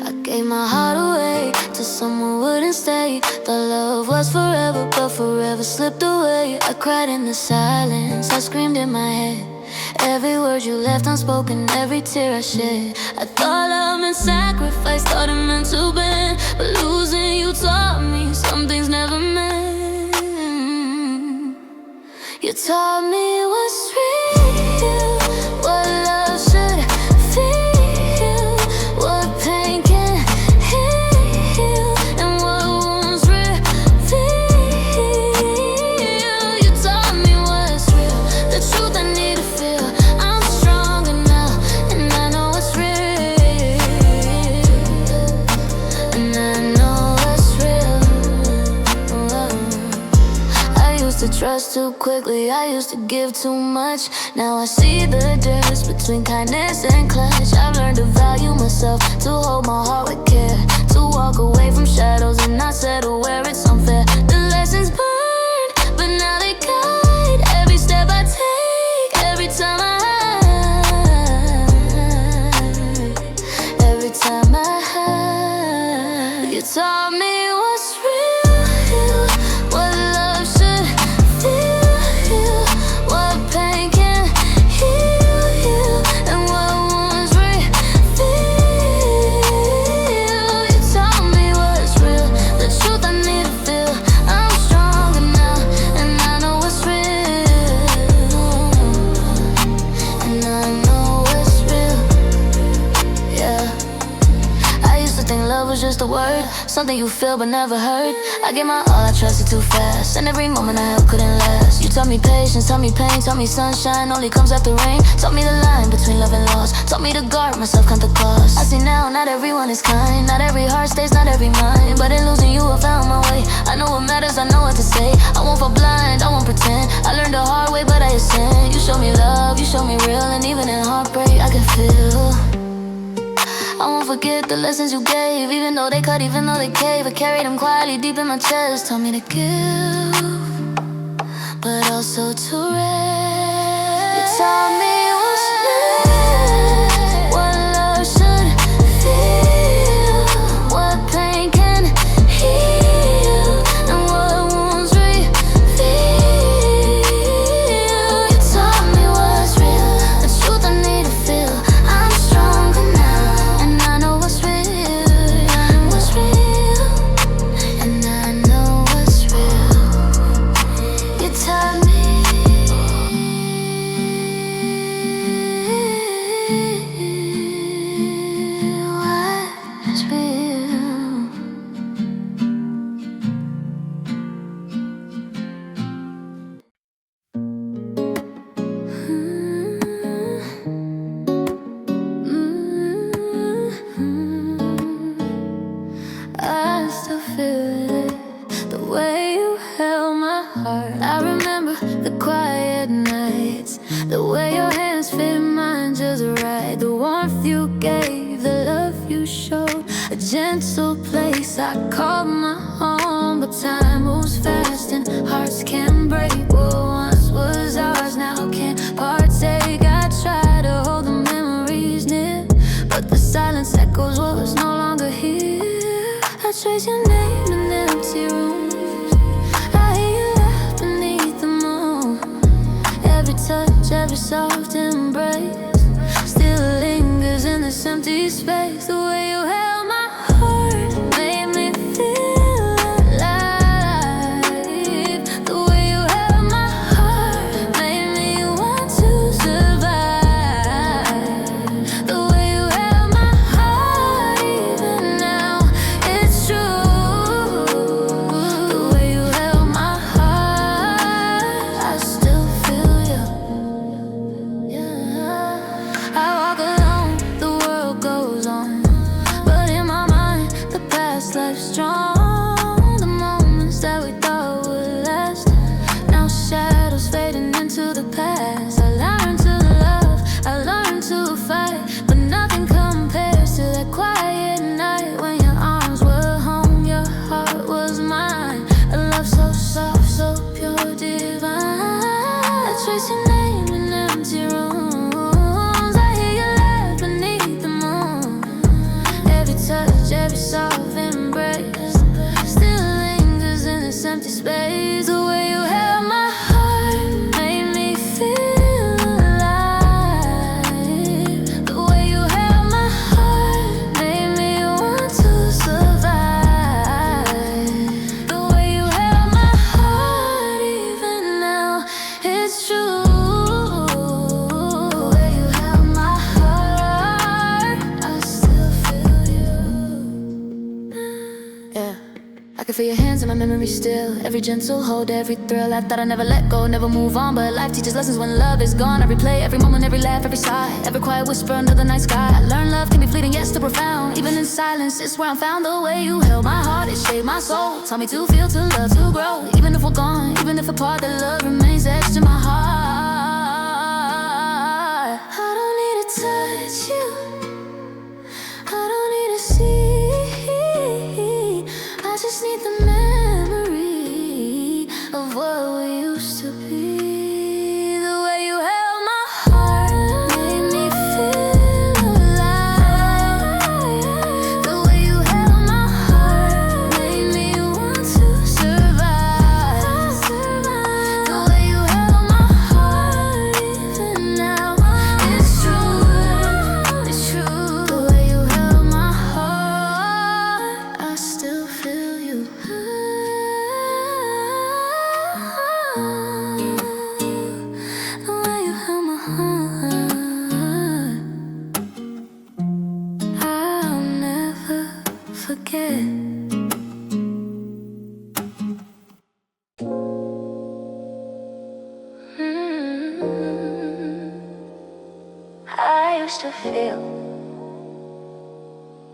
I gave my heart away to someone who wouldn't stay. Thought love was forever, but forever slipped away. I cried in the silence, I screamed in my head. Every word you left unspoken, every tear I shed. I thought love meant sacrifice, thought it meant to bend, but losing you taught me some things never meant. You taught me what's real, what love should feel, what pain can heal, and what wounds reveal. You taught me what's real, the truth I need to feel. I'm stronger now, and I know it's real, and I know it's real. I used to trust too quickly, I used to give too much. Now I see the difference between kindness and clutch. I've learned to value my myself to hold my heart with care, to walk away from shadows and not settle where it's unfair. The lessons burned, but now they guide every step I take, every time I hide, every time I hide. You taught me what's real, what love should feel, what pain can heal, and what wounds reveal. You taught me what's real, the truth I need to feel. I'm stronger now, and I know what's real, and I know what's real, yeah. I used to think love was just a word, something you feel but never heard. I gave my all, I trusted too fast, and every moment I held couldn't last. You taught me patience, taught me pain, taught me sunshine only comes after rain. Taught me the line between love and loss, taught me to guard myself, count the cost. I see now, not everyone is kind, not every heart stays, not every mind. But in losing you, I found my way. I know what matters, I know what to say. I won't fall blind, I won't pretend. I learned the hard way, but I ascend. You showed me love, you showed me real, and even in heartbreak, I can feel. I won't forget the lessons you gave, even though they cut, even though they cave. I carried them quietly deep in my chest. Taught me to give, but also to rest. You taught me what's next, what love should feel, what pain can heal, and what wounds reveal. You taught me what's real, the truth I need to feel. I'm stronger now, and I know what's real, what's real, and I know what's real. You taught me what's real. I still feel it, the way you held my heart. I remember the quiet nights, the way your hands fit mine just right, the warmth you gave, the love you showed, a gentle place I called my home. But time moves fast and hearts can break. What once was ours now can't partake. I try to hold the memories near, but the silence echoes what was no longer here. I trace your name in empty rooms, I hear you laugh beneath the moon. Every touch, every soft embrace still lingers in this empty space. The way you held my heart made me feel alive. The way you held my heart made me want to survive. The way you held my heart, even now it's true. The way you held my heart, I still feel you. Yeah. I walk alone, the world goes on, but in my mind, the past life strong. The moments that we thought would last, now shadows fading into the past. I learned to love, I learned to fight, but nothing compares to that quiet night when your arms were home, your heart was mine. A love so soft, so pure, divine. I trace your name in empty rooms, I hear you laugh beneath the moon. Every touch, every soft embrace still lingers in this empty space. The way you held my heart made me feel alive. The way you held my heart made me want to survive. The way you held my heart, even now it's true. The way you held my heart, I still feel you. Yeah, I can feel your hands in my memory still. Every gentle hold, every thrill. I thought I'd never let go, never move on, but life teaches lessons when love is gone. I replay every moment, every laugh, every sigh, every quiet whisper under the night sky. I learned love can be fleeting, yet still profound. Even in silence, it's where I found the way you held my heart. It shaped my soul, taught me to feel, to love, to grow. Even if we're gone, even if apart, that love remains etched in my heart. I don't need to touch you, forget. I used to feel,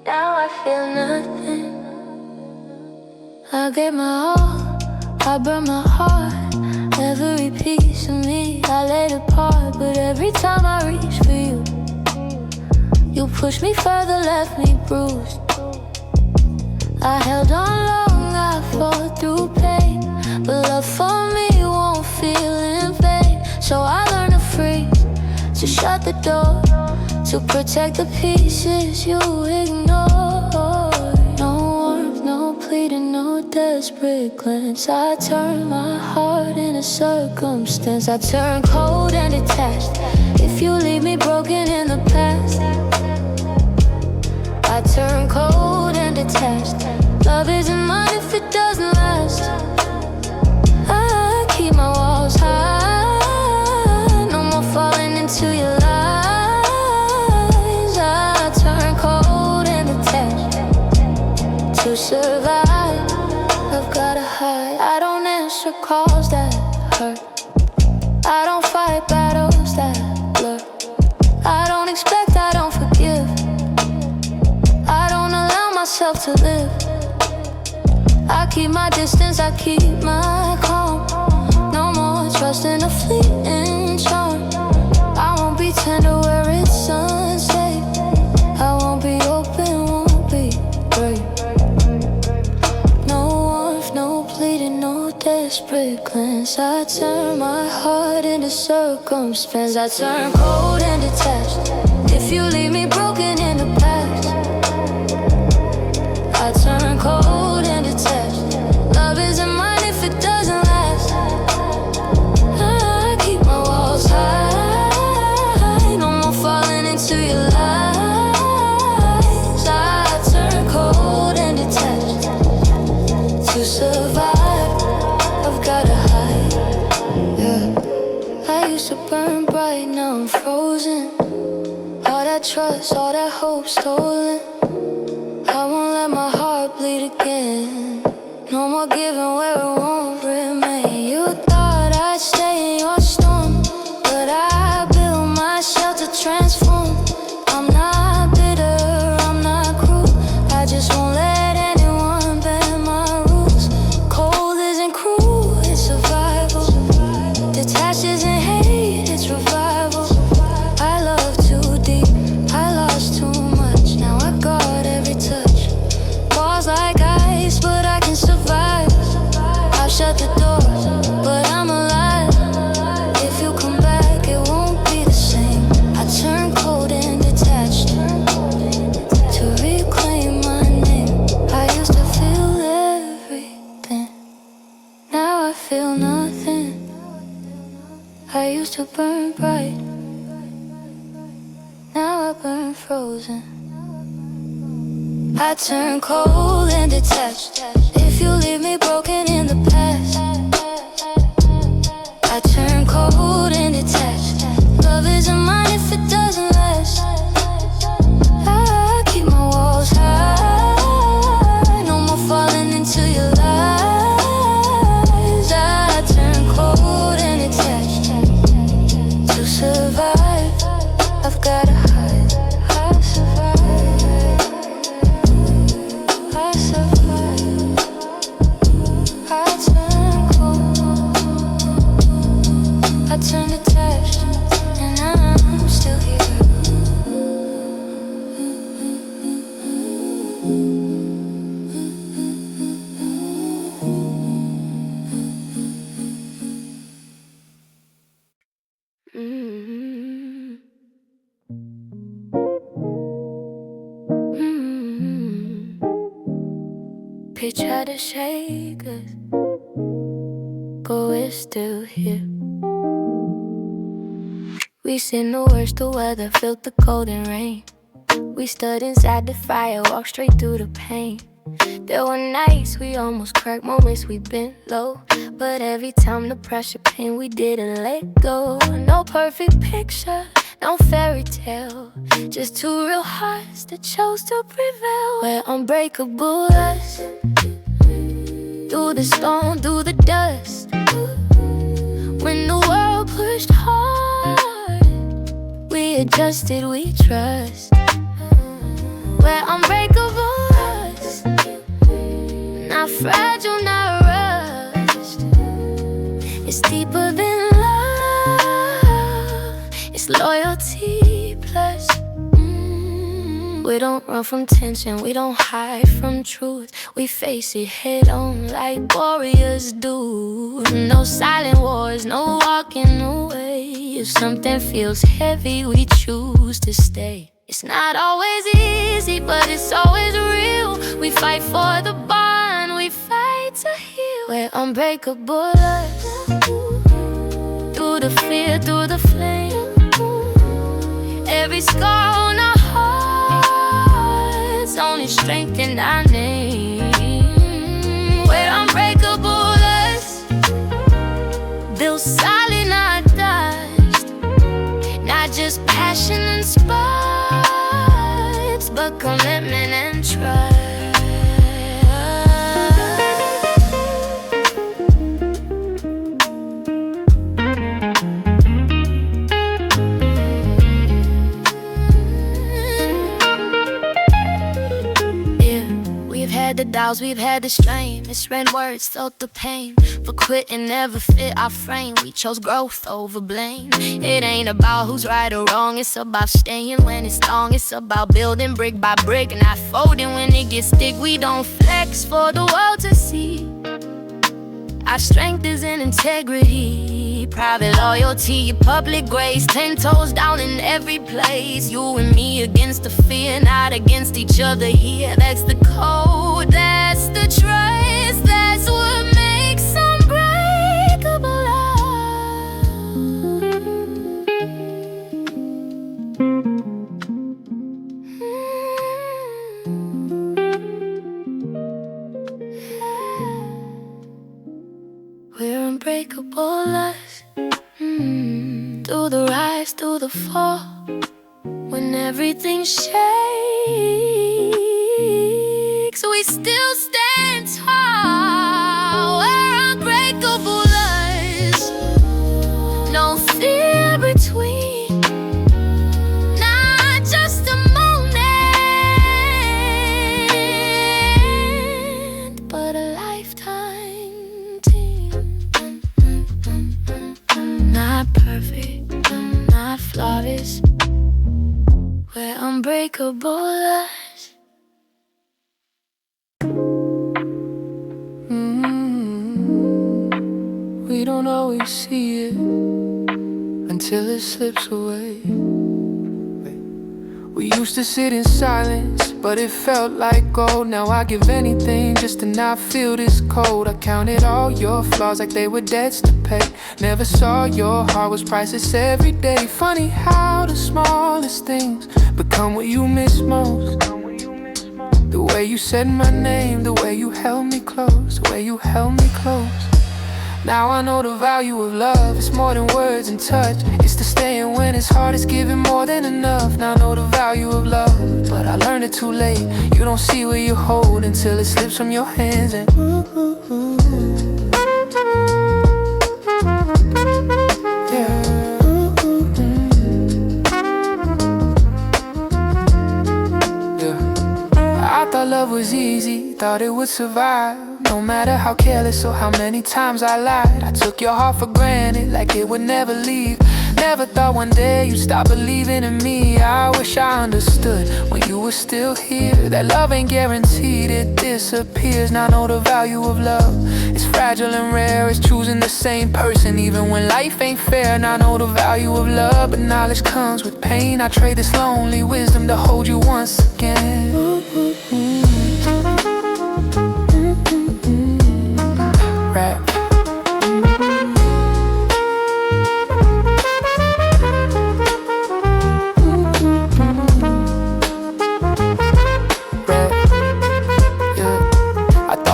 now I feel nothing. I gave my all, I burned my heart. Every piece of me I laid apart. But every time I reach for you, you pushed me further, left me bruised. I held on long, I fought through pain, but love for me won't feel in vain. So I learned to freeze, to shut the door, to protect the pieces you ignore. No warmth, no pleading, no desperate glance. I turn my heart into circumstance. I turn cold and detached if you leave me broken in the past. I turn cold and detached. Love isn't mine if it doesn't last. I keep my walls high, no more falling into your lies. I turn cold and detached. To survive, I've gotta hide. I don't answer calls that hurt. I don't fight battles that blur. I don't expect, I don't forgive. I don't allow myself to live. I keep my distance, I keep my calm. No more trust in a fleeting charm. I won't be tender where it's sunset. I won't be open, won't be brave. No warmth, no pleading, no desperate glance. I turn my heart into circumstance. I turn cold and detached if you leave me broken in the past. I turn cold and detached. Love isn't mine if it doesn't last. I keep my walls high, no more falling into your lies. I turn cold and detached. To survive, I've gotta hide. Yeah. I used to burn bright, now I'm frozen. All that trust, all that hope stolen. I won't let my heart bleed again. No more giving where it won't remain. You thought I'd stay in your storm, but I built my shelter transform. I'm not bitter, I'm not cruel. I just won't let anyone bend my rules. Cold isn't cruel, it's survival. Detached isn't hate, it's revival. I love too deep, I lost too much. Now I guard every touch. Walls like ice, but I can survive. I'll shut the door, but I'm alive. If you come back, it won't be the same. I turn cold and detached to reclaim my name. I used to feel everything, now I feel nothing. I used to burn bright, now I burn frozen. I turn cold and detached if you leave me broken in the past. I turn cold and detached. Love isn't mine if it doesn't last. I keep my walls high, no more falling into your lies. I turn cold and detached. To survive, I've gotta hide. I survive, I survive. I turn cold, I turn detached, and I'm still here. Mm-hmm. Mm-hmm. Picture to shake us, but we're still here. We seen the worst of weather, felt the cold and rain. We stood inside the fire, walked straight through the pain. There were nights we almost cracked, moments we bent low, but every time the pressure came, we didn't let go. No perfect picture, no fairy tale, just two real hearts that chose to prevail. We're unbreakable us, through the storm, through the dust. When the world pushed hard, we adjusted, we trust. We're unbreakable us, not fragile, not rushed. It's deeper than love, it's loyalty plus. We don't run from tension, we don't hide from truth. We face it head on like warriors do. No silent wars, no walking away. If something feels heavy, we choose to stay. It's not always easy, but it's always real. We fight for the bond, we fight to heal. We're unbreakable us, through the fear, through the flame. Every scar on our hearts only strengthen our name. We're unbreakable us, built solid, not dust. Not just passion and sparks, but commitment and trust. The doubts, we've had the strain, misread words, felt the pain. But quitting never fit our frame. We chose growth over blame. It ain't about who's right or wrong, it's about staying when it's long. It's about building brick by brick, not folding when it gets thick. We don't flex for the world to see. Our strength is in integrity, private loyalty, your public grace. 10 toes down in every place. You and me against the fear, not against each other here. That's the code, that's the trust. That's what makes unbreakable We're unbreakable us, through the rise, through the fall. When everything shakes, we still stand tall. We're unbreakable us, no fear between. Not just a moment, but a lifetime team. Not perfect, not flawless, we're unbreakable us. We don't always see it until it slips away. We used to sit in silence, but it felt like gold. Now I give anything just to not feel this cold. I counted all your flaws like they were debts to pay. Never saw your heart was priceless every day. Funny how the smallest things become what you miss most. The way you said my name, the way you held me close, the way you held me close. Now I know the value of love. It's more than words and touch. It's the staying when it's hard, it's giving more than enough. Now I know the value of love, but I learned it too late. You don't see what you hold until it slips from your hands. And I thought love was easy, thought it would survive. No matter how careless or how many times I lied, I took your heart for granted like it would never leave. Never thought one day you'd stop believing in me. I wish I understood when you were still here, that love ain't guaranteed, it disappears. Now I know the value of love. It's fragile and rare, it's choosing the same person even when life ain't fair. Now I know the value of love, but knowledge comes with pain. I trade this lonely wisdom to hold you once again. Rap.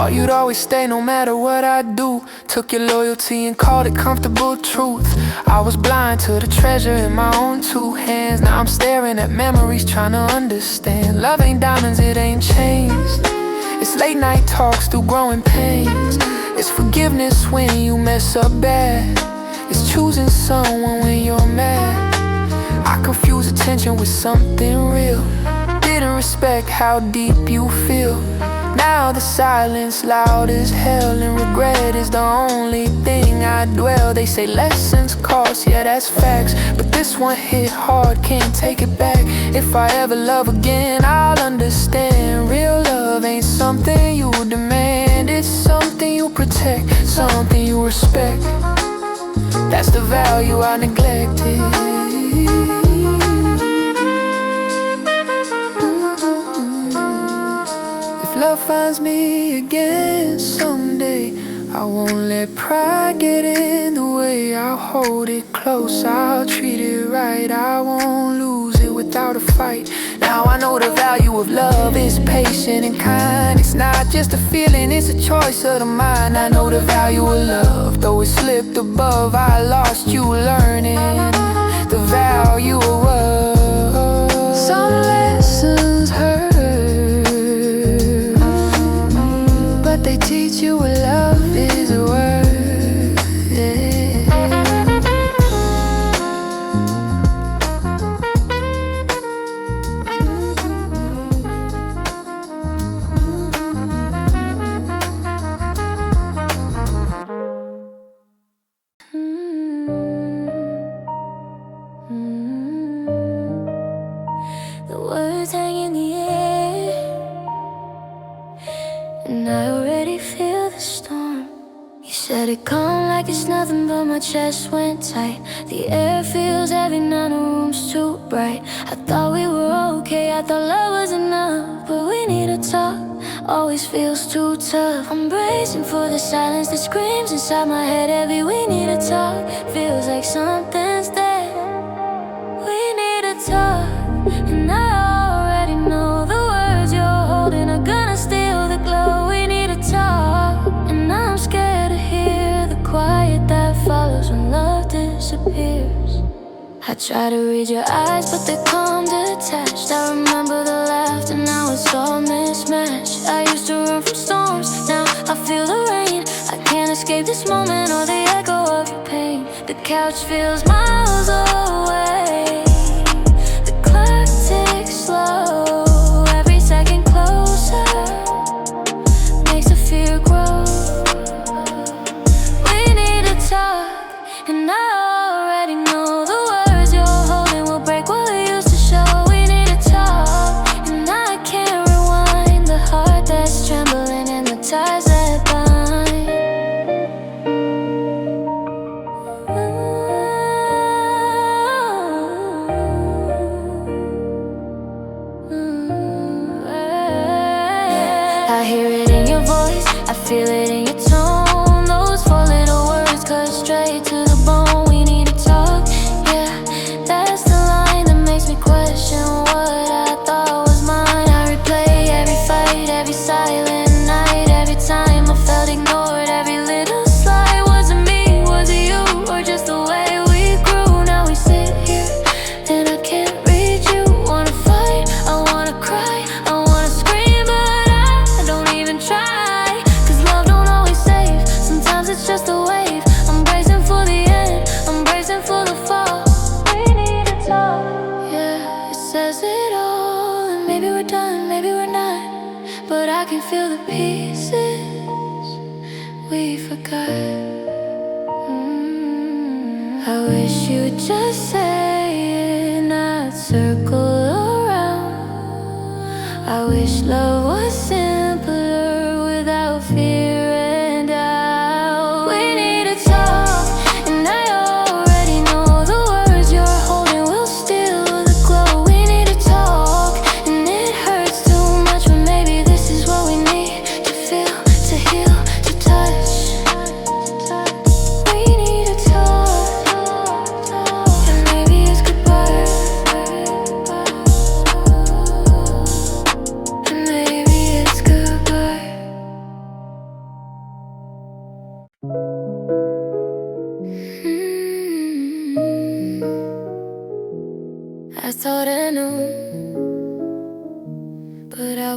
Thought you'd always stay no matter what I do. Took your loyalty and called it comfortable truth. I was blind to the treasure in my own two hands. Now I'm staring at memories trying to understand. Love ain't diamonds, it ain't changed. It's late night talks through growing pains. It's forgiveness when you mess up bad. It's choosing someone when you're mad. I confuse attention with something real. Didn't respect how deep you feel. Now the silence loud as hell, and regret is the only thing I dwell. They say lessons cost, yeah that's facts, but this one hit hard, can't take it back. If I ever love again, I'll understand. Real love ain't something you demand. It's something you protect, something you respect. That's the value I neglected. Love finds me again someday, I won't let pride get in the way. I'll hold it close, I'll treat it right. I won't lose it without a fight. Now I know the value of love is patient and kind. It's not just a feeling, it's a choice of the mind. I know the value of love, though it slipped above. I lost you learning the value of love. Some lessons hurt, they teach you what love is worth. Yeah. The words hang in the air, and I already feel the storm. You said it calm like it's nothing, but my chest went tight. The air feels heavy, now the room's too bright. I thought we were okay, I thought love was enough, but we need to talk, always feels too tough. I'm bracing for the silence that screams inside my head heavy. We need to talk, feels like something's there. We need to talk, and I already know the words you're holding are gonna steal the glow. We need to talk, and I'm scared to hear the quiet that follows when love disappears. I try to read your eyes, but they're calm detached. I remember the laughter, now it's all mismatched. I used to run from storms, now I feel the rain. I can't escape this moment or the echo of your pain. The couch feels miles away, the clock ticks slow, every second closer makes the fear grow. We need to talk, and I already know the words you're holding will break what we used to show. We need to talk, and I can't rewind the heart that's trembling and the ties that bind. I hear it in your voice, I feel it in your tone. Those four little words cut straight to the bone. We need to talk, yeah, that's the line that makes me question what I thought was mine. I replay every fight, every silent night, every time I felt ignored, every little slight. Was it me, was it you, or just the way we grew? Now we sit here, and I can't read you. Wanna fight, I wanna cry, I wanna scream, but I don't even try. Cause love don't always save, sometimes it's just a wave. I'm bracing for the end, I'm bracing for the fall. We need to talk, yeah, it says it all. And maybe we're done, maybe we're not, but I can feel the pieces we forgot. I wish you'd just say it, not circle around. I wish love was simpler without fear and doubt. We need to talk, and I already know the words you're holding will steal the glow. We need to talk, and it hurts too much, but maybe this is what we need to feel, to heal, to touch. We need to talk, and maybe it's goodbye, and maybe it's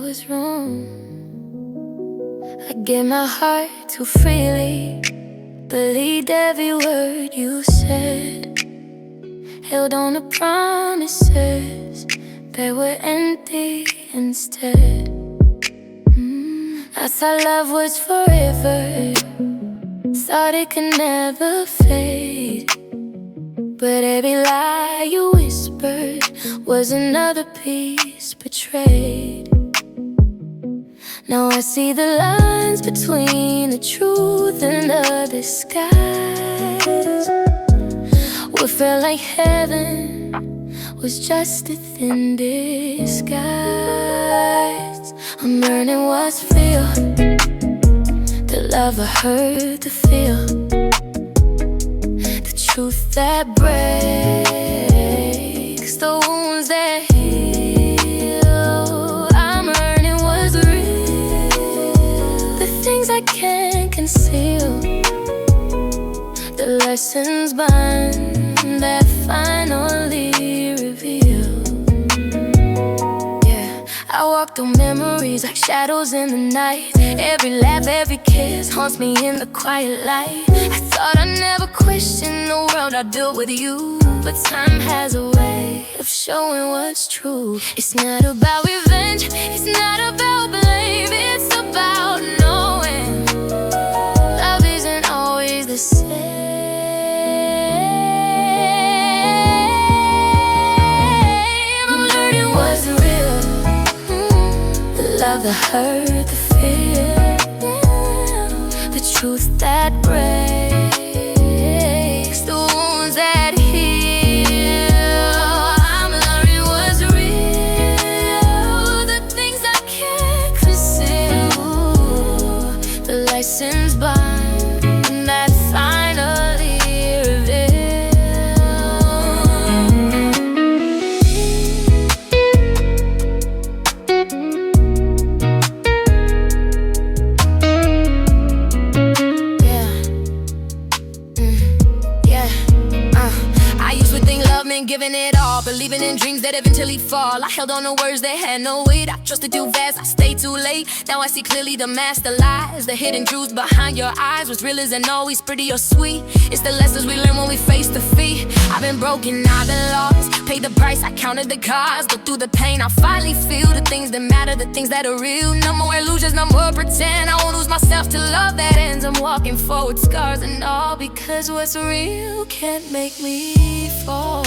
was wrong. I gave my heart too freely, believed every word you said, held on to promises that were empty instead. I thought love was forever, thought it could never fade, but every lie you whispered was another piece betrayed. Now I see the lines between the truth and the disguise. What felt like heaven was just a thin disguise. I'm learning what's real, the love I heard to feel, the truth that breaks, the wounds that heal. I'm learning what's real, the things I can't conceal, the lessons behind that finally reveal. I walk through memories like shadows in the night. Every laugh, every kiss haunts me in the quiet light. I thought I'd never question the world I built with you, but time has a way of showing what's true. It's not about revenge, it's not about blame, it's about knowing love isn't always the same. I'm learning what's real, love that hurt, the fear, the truth that breaks, the wounds that heal. I'm learning what's real, the things I can't conceal, the lessons behind that finally reveal. Giving it all, believing in dreams that eventually fall. I held on to words that had no weight. I trusted too fast, I stayed too late. Now I see clearly the master lies, the hidden truths behind your eyes. What's real isn't always pretty or sweet. It's the lessons we learn when we face defeat. I've been broken, I've been lost, paid the price, I counted the cost. Go through the pain, I finally feel the things that matter, the things that are real. No more illusions, no more pretend. I won't lose myself to love that ends. I'm walking forward, scars and all, because what's real can't make me fall.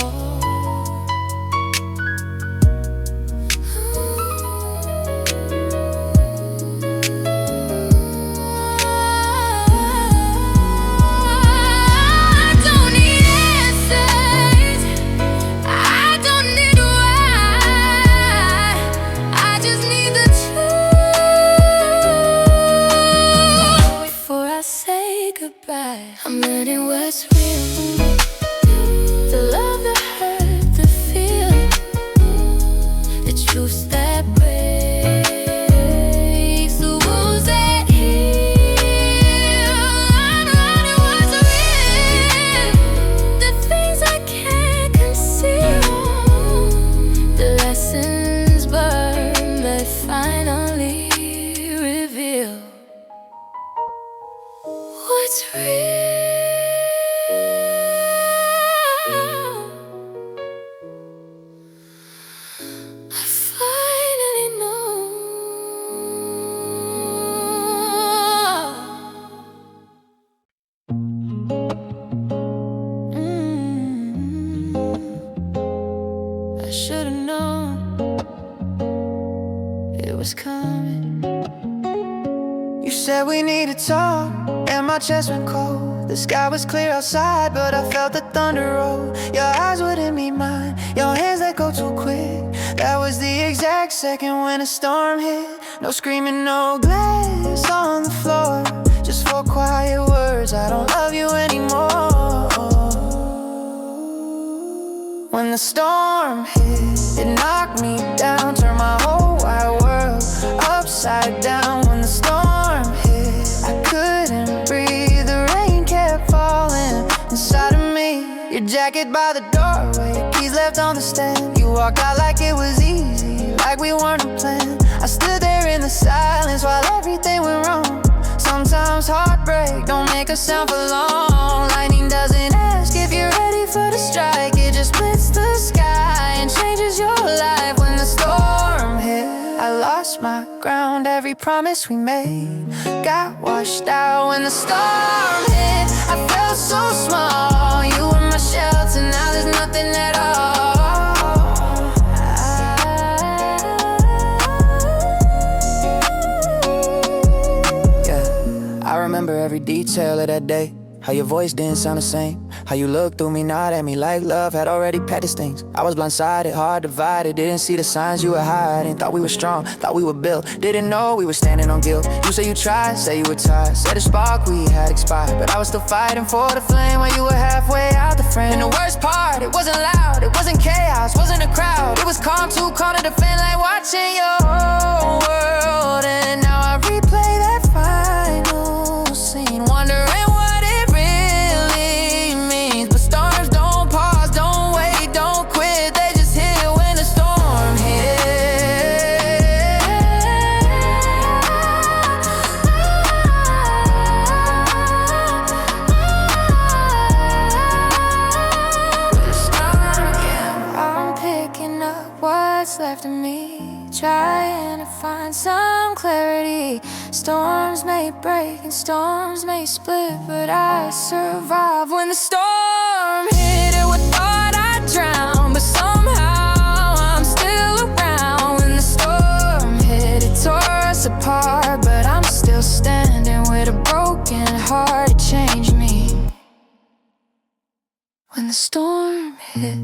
I'm learning what's real, the love that hurt, the feel, the truth that breaks, the wounds that heal. I'm learning what's real, the things I can't conceal, the lessons burned that finally reveal what's real. I should've known it was coming. You said we need to talk, and my chest went cold. The sky was clear outside, but I felt the thunder roll. Your eyes wouldn't meet mine, your hands let go too quick. That was the exact second when a storm hit. No screaming, no glass on the floor, just 4 quiet words, I don't love you anymore. When the storm hit, it knocked me down, turned my whole wide world upside down. When the storm hit, I couldn't breathe, the rain kept falling inside of me. Your jacket by the doorway, your keys left on the stand. You walked out like it was easy, like we weren't a plan. I stood there make a sound for long. Lightning doesn't ask if you're ready for the strike. It just splits the sky and changes your life. When the storm hit, I lost my ground. Every promise we made got washed out. When the storm hit, I felt so small. You were my shelter, now there's nothing at all. I remember every detail of that day. How your voice didn't sound the same. How you looked through me, nodded at me like love had already packed its things. I was blindsided, hard divided. Didn't see the signs you were hiding. Thought we were strong, thought we were built. Didn't know we were standing on guilt. You say you tried, say you were tired. Said the spark we had expired. But I was still fighting for the flame while you were halfway out the frame. And the worst part, it wasn't loud, it wasn't chaos, wasn't a crowd. It was calm, too calm to defend, like watching your whole world. And now I replay that final scene, wondering what it really means. But storms don't pause, don't wait, don't quit. They just hit when the storm hit. I'm picking up what's left of me, trying to find some clarity. Storms may break and storms may split, but I survive. When the storm hit, it would thought I'd drown, but somehow I'm still around. When the storm hit, it tore us apart, but I'm still standing with a broken heart. It changed me. When the storm hit.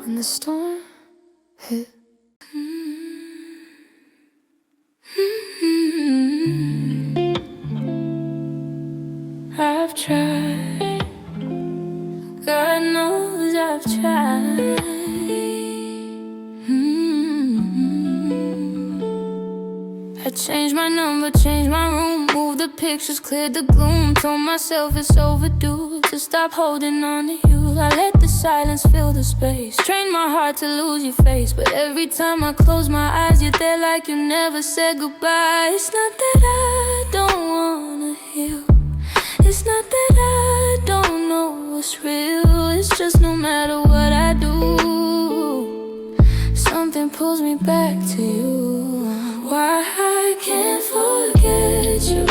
When the storm hit. I've tried, God knows I've tried. I changed my number, changed my room, moved the pictures, cleared the gloom. Told myself it's overdue to stop holding on to you. I let the silence fill the space, trained my heart to lose your face. But every time I close my eyes, you're there like you never said goodbye. It's not that I don't wanna heal, it's not that I don't know what's real. It's just no matter what I do, something pulls me back to you. Why I can't forget you,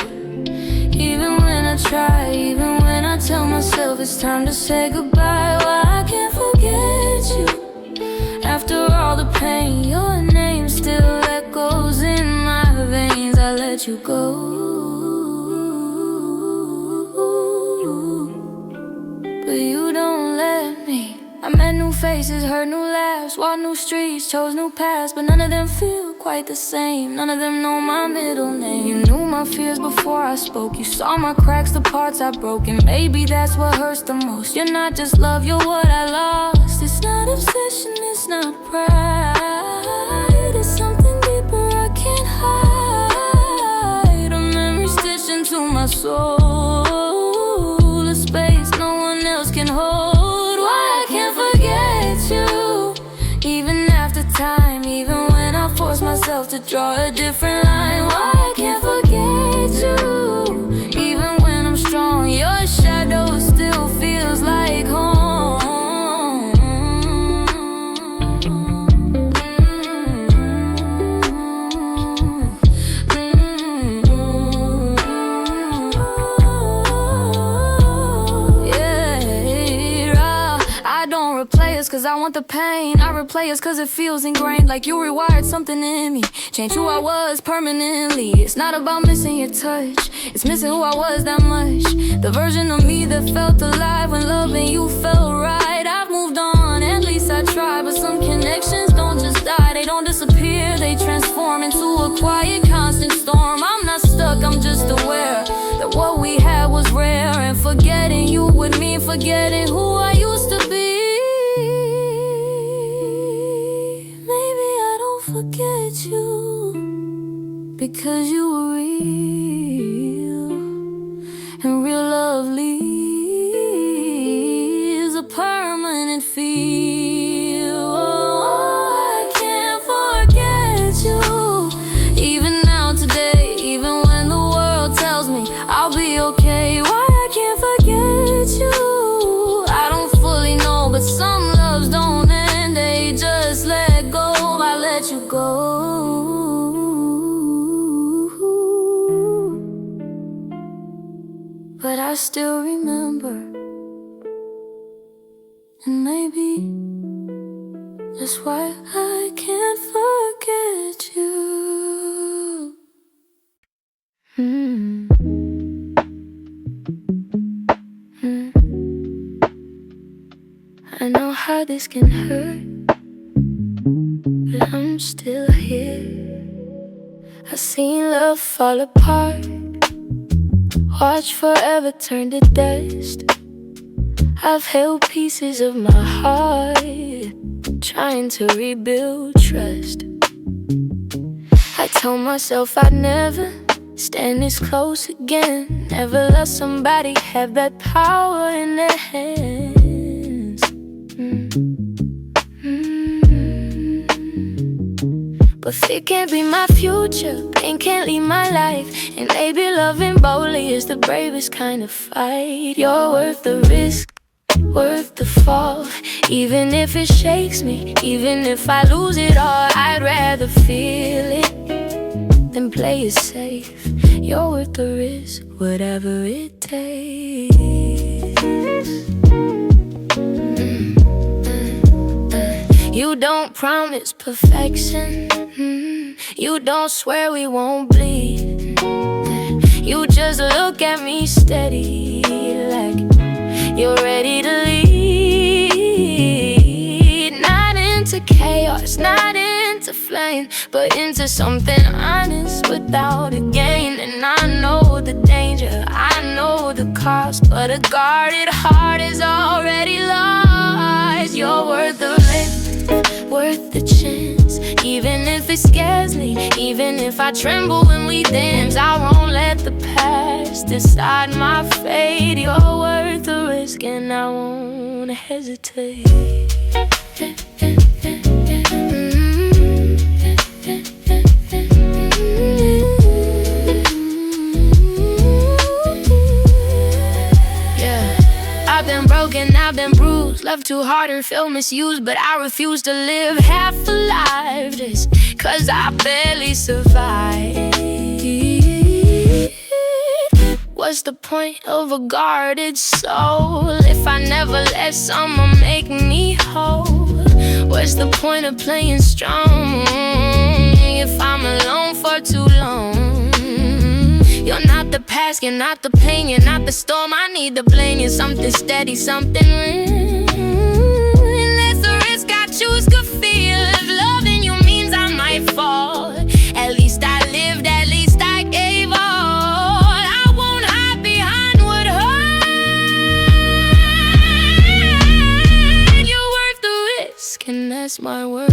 even when I try, even when I tell myself it's time to say goodbye. Why I can't forget you, after all the pain, your name still echoes in my veins. I let you go, but you don't let me. I met new faces, heard new laughs, walked new streets, chose new paths, but none of them feel quite the same. None of them know my middle name. You knew my fears before I spoke. You saw my cracks, the parts I broke, and maybe that's what hurts the most. You're not just love, you're what I lost. It's not obsession, it's not pride. It's something deeper I can't hide. A memory stitched into my soul, a space no one else can hold. Even after time, even when I force myself to draw a different line. Why I can't forget you, even when I'm strong. Your shadow still feels like home. Cause I want the pain, I replay us cause it feels ingrained. Like you rewired something in me, changed who I was permanently. It's not about missing your touch, it's missing who I was that much. The version of me that felt alive when loving you felt right. I've moved on, at least I tried. But some connections don't just die, they don't disappear, they transform into a quiet constant storm. I'm not stuck, I'm just aware that what we had was rare. And forgetting you would mean forgetting who I used to be. Forget you because you were real, and real love leaves a permanent feel. Oh, I can't forget you. Even now today, even when the world tells me I'll be okay, why I can't forget you. I don't fully know, but some loves don't end, they just let go. I let you go. But I still remember, and maybe that's why I can't forget you. I know how this can hurt, but I'm still here. I've seen love fall apart, watch forever turn to dust. I've held pieces of my heart, trying to rebuild trust. I told myself I'd never stand this close again, never let somebody have that power in their hands. But fear can't be my future, pain can't lead my life, and maybe loving boldly is the bravest kind of fight. You're worth the risk, worth the fall. Even if it shakes me, even if I lose it all, I'd rather feel it than play it safe. You're worth the risk, whatever it takes. You don't promise perfection, you don't swear we won't bleed. You just look at me steady, like you're ready to lead. Not into chaos, not into flame, but into something honest without a gain. And I know the danger, I know the cost, but a guarded heart is already lost. You're worth the risk, worth the chance. Even if it scares me, even if I tremble when we dance, I won't let the past decide my fate. You're worth the risk and I won't hesitate. I've been broken, I've been bruised, loved too hard and feel misused, but I refuse to live half alive just 'cause I barely survived. What's the point of a guarded soul if I never let someone make me whole? What's the point of playing strong if I'm alone for too long? You're not the past, you're not the pain, you're not the storm I need to blame. You're something steady, something real. And that's the risk I choose to feel. If loving you means I might fall, at least I lived, at least I gave all. I won't hide behind what hurt. You're worth the risk, and that's my word.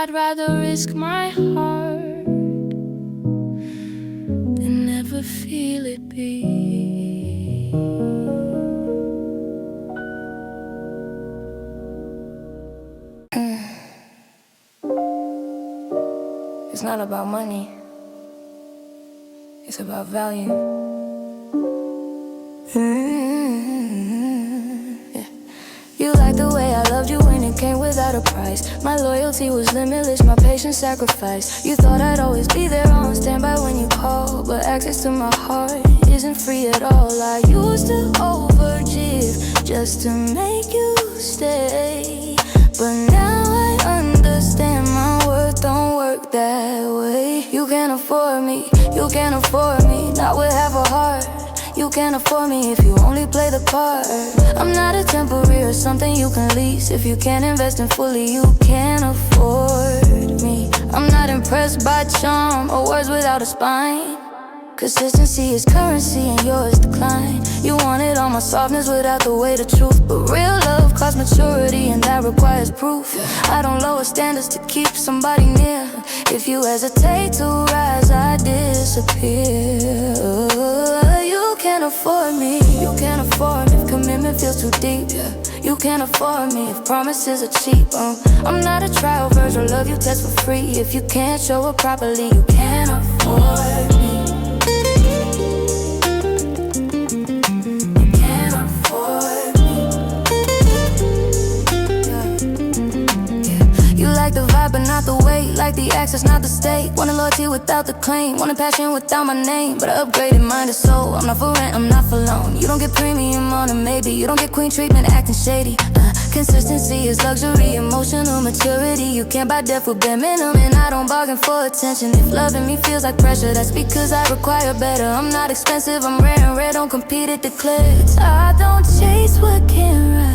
I'd rather risk my heart than never feel it beat. It's not about money, it's about value. You like the way I loved you when it came without a price. My loyalty was limitless, my patience sacrificed. You thought I'd always be there on standby when you call, but access to my heart isn't free at all. I used to overgive just to make you stay, but now I understand my worth don't work that way. You can't afford me, you can't afford me. Not with half a heart. You can't afford me if you only play the part. I'm not a temporary or something you can lease. If you can't invest in fully, you can't afford me. I'm not impressed by charm or words without a spine. Consistency is currency and yours decline. You wanted all my softness without the weight of truth. But real love costs maturity and that requires proof. I don't lower standards to keep somebody near. If you hesitate to rise, I disappear. You can't afford me, you can't afford me if commitment feels too deep. You can't afford me if promises are cheap. I'm not a trial version, love you test for free. If you can't show up properly, you can't afford me. Like the vibe but not the weight, like the access not the state. Wanted loyalty without the claim, wanted passion without my name. But I upgraded mind and soul, I'm not for rent, I'm not for loan. You don't get premium on it, maybe you don't get queen treatment acting shady. Consistency is luxury, emotional maturity. You can't buy death with bare minimum, and I don't bargain for attention. If loving me feels like pressure, that's because I require better. I'm not expensive, I'm rare and rare, don't compete, it declares. I don't chase what can't rise,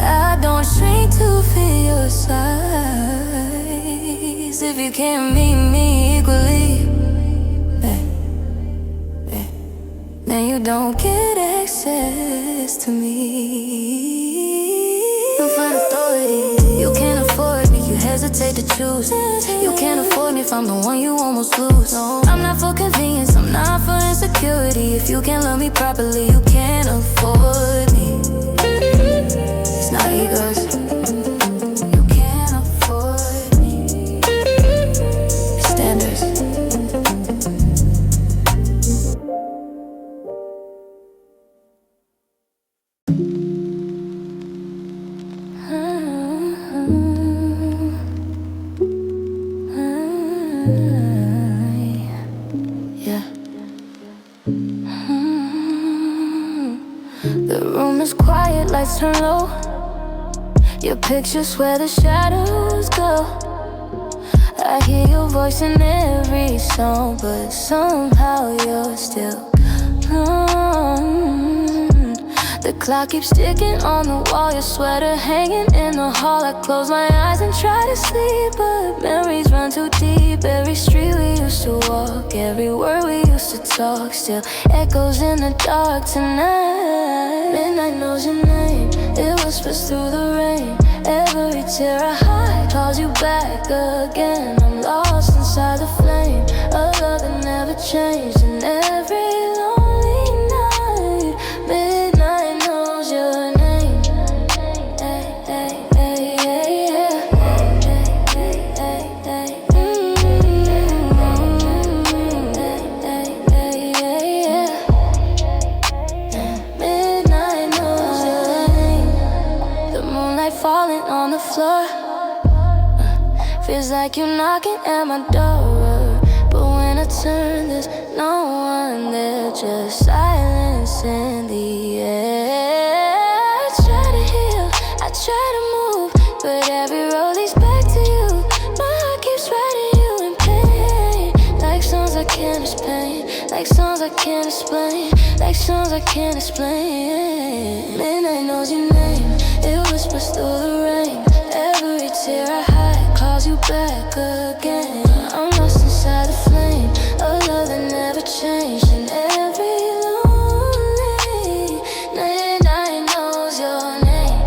I don't shrink to fit your size. If you can't meet me equally, then you don't get access to me. You find authority, you can't afford me. You hesitate to choose. You can't afford me if I'm the one you almost lose. No, I'm not for convenience, I'm not for insecurity. If you can't love me properly, you can't afford me. It's not egos. You can't afford me. It's standards. Yeah. The room is quiet, lights turn low. Your pictures where the shadows go. I hear your voice in every song, but somehow you're still gone. The clock keeps ticking on the wall, your sweater hanging in the hall. I close my eyes and try to sleep, but memories run too deep. Every street we used to walk, every word we used to talk, still echoes in the dark tonight. Midnight knows your name, it whispers through the rain. Every tear I hide calls you back again. I'm lost inside the flame, a love that never changed. And every lonely night, midnight knows your name. Midnight knows your name. The moonlight falling on the floor, feels like you're knocking at my door. But when I turn, there's no one there, just silence in the air. I try to heal, I try to move, but every road leads back to you. My heart keeps writing you in pain, like songs I can't explain, like songs I can't explain, like songs I can't explain. Midnight knows your name, it whispers through the rain. Every tear I hide calls you back again. I'm lost inside the flame, a love that never changed. And every lonely night knows your name.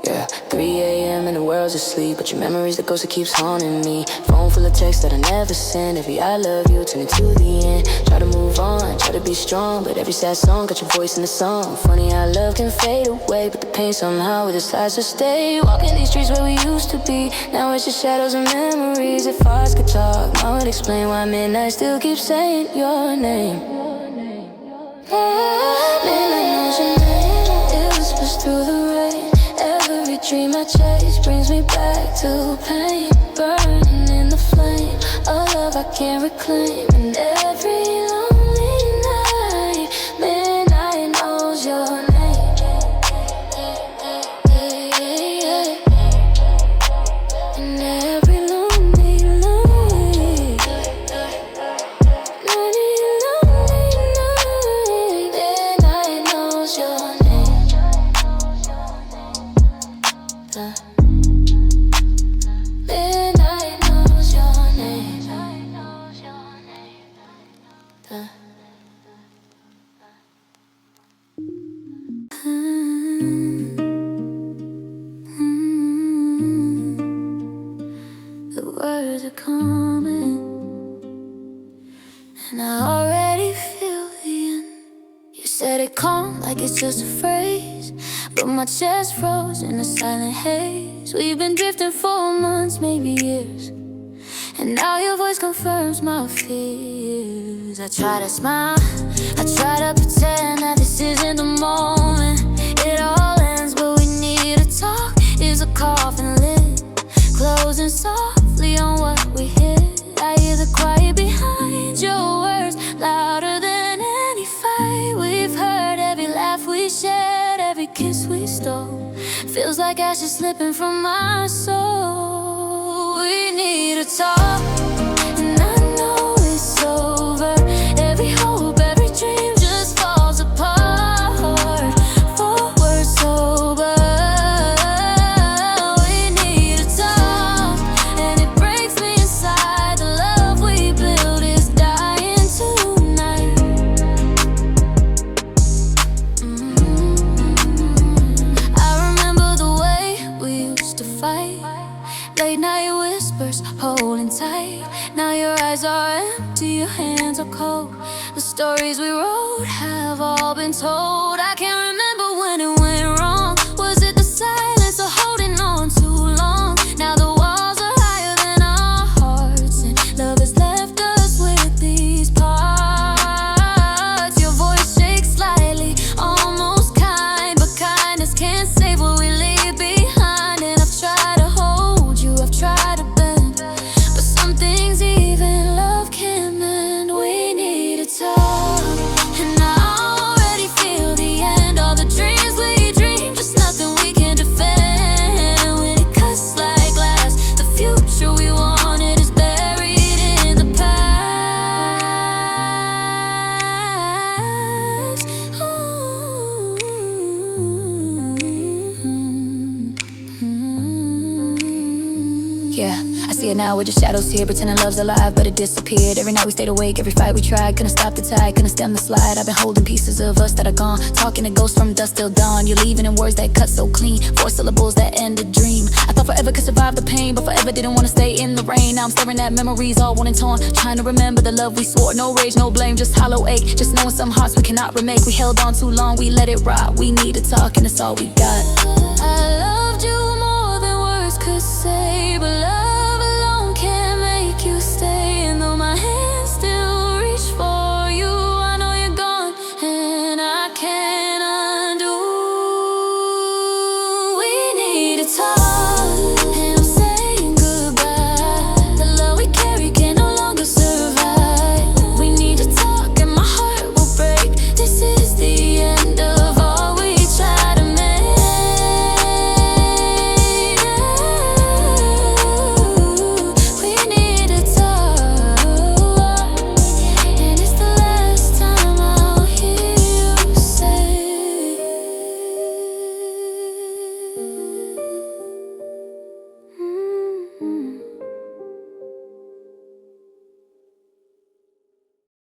Yeah, 3 a.m. and the world's asleep, but your memory's the ghost that keeps haunting me. Phone full of texts that I never send. Every I love you turn it to the end. Try to move on, try to be strong, but every sad song got your voice in the song. Funny how love can fade away, but the pain somehow it decides to stay. Walking these streets where we used to be, now it's just shadows and memories. If hearts could talk, I would explain why midnight still keeps saying your name. Midnight knows your name, it whispers through the rain. Every dream I chase brings me back to pain, burning in the flame, a love I can't reclaim. And every lonely night, midnight knows your name. And every lonely night, midnight knows your name. Midnight knows your name. The words are coming, and I already feel the end. You said it calm like it's just a phrase, but my chest froze in a silent haze. We've been drifting for months, maybe years, and now your voice confirms my fears. I try to smile, I try to pretend that this isn't the moment. It all ends, but we need to talk. Is a coffin lid closing softly on what we hit? I hear the quiet behind your words, louder than any fight we've heard. Every laugh we shared, every kiss we stole, feels like ashes slipping from my soul. We need to talk, and I know it's over. Every hope, every dream just falls apart. Forward sober, we need to talk, and it breaks me inside. The love we built is dying tonight. I remember the way we used to fight, late night whispers holding tight. Now your eyes are empty, your hands are cold. The stories we wrote have all been told. I can't remember when it went wrong. Was it the silence or holding on too long? Now the walls are higher than our hearts, and love has left us with these parts. Your voice shakes slightly, almost kind, but kindness can't save what we leave behind. And I've tried to hold you, I've tried to bend, but some things even love can't mend. We need to talk, and I already feel the end. All the dreams we dreamed, just nothing we can defend. When it cuts like glass, the future we wanted is buried in the past. Yeah, I see it now with the shadows here, pretending love's alive, but it disappeared. Every night we stayed awake, every fight we tried, couldn't stop the tide, couldn't stem the slide. I've been holding pieces of us that are gone, talking to ghosts from dusk till dawn. You're leaving in words that cut so clean, 4 syllables that end a dream. I thought forever could survive the pain, but forever didn't want to stay in the rain. Now I'm staring at memories all worn and torn, trying to remember the love we swore. No rage, no blame, just hollow ache, just knowing some hearts we cannot remake. We held on too long, we let it rot. We need to talk, and it's all we got. I loved you more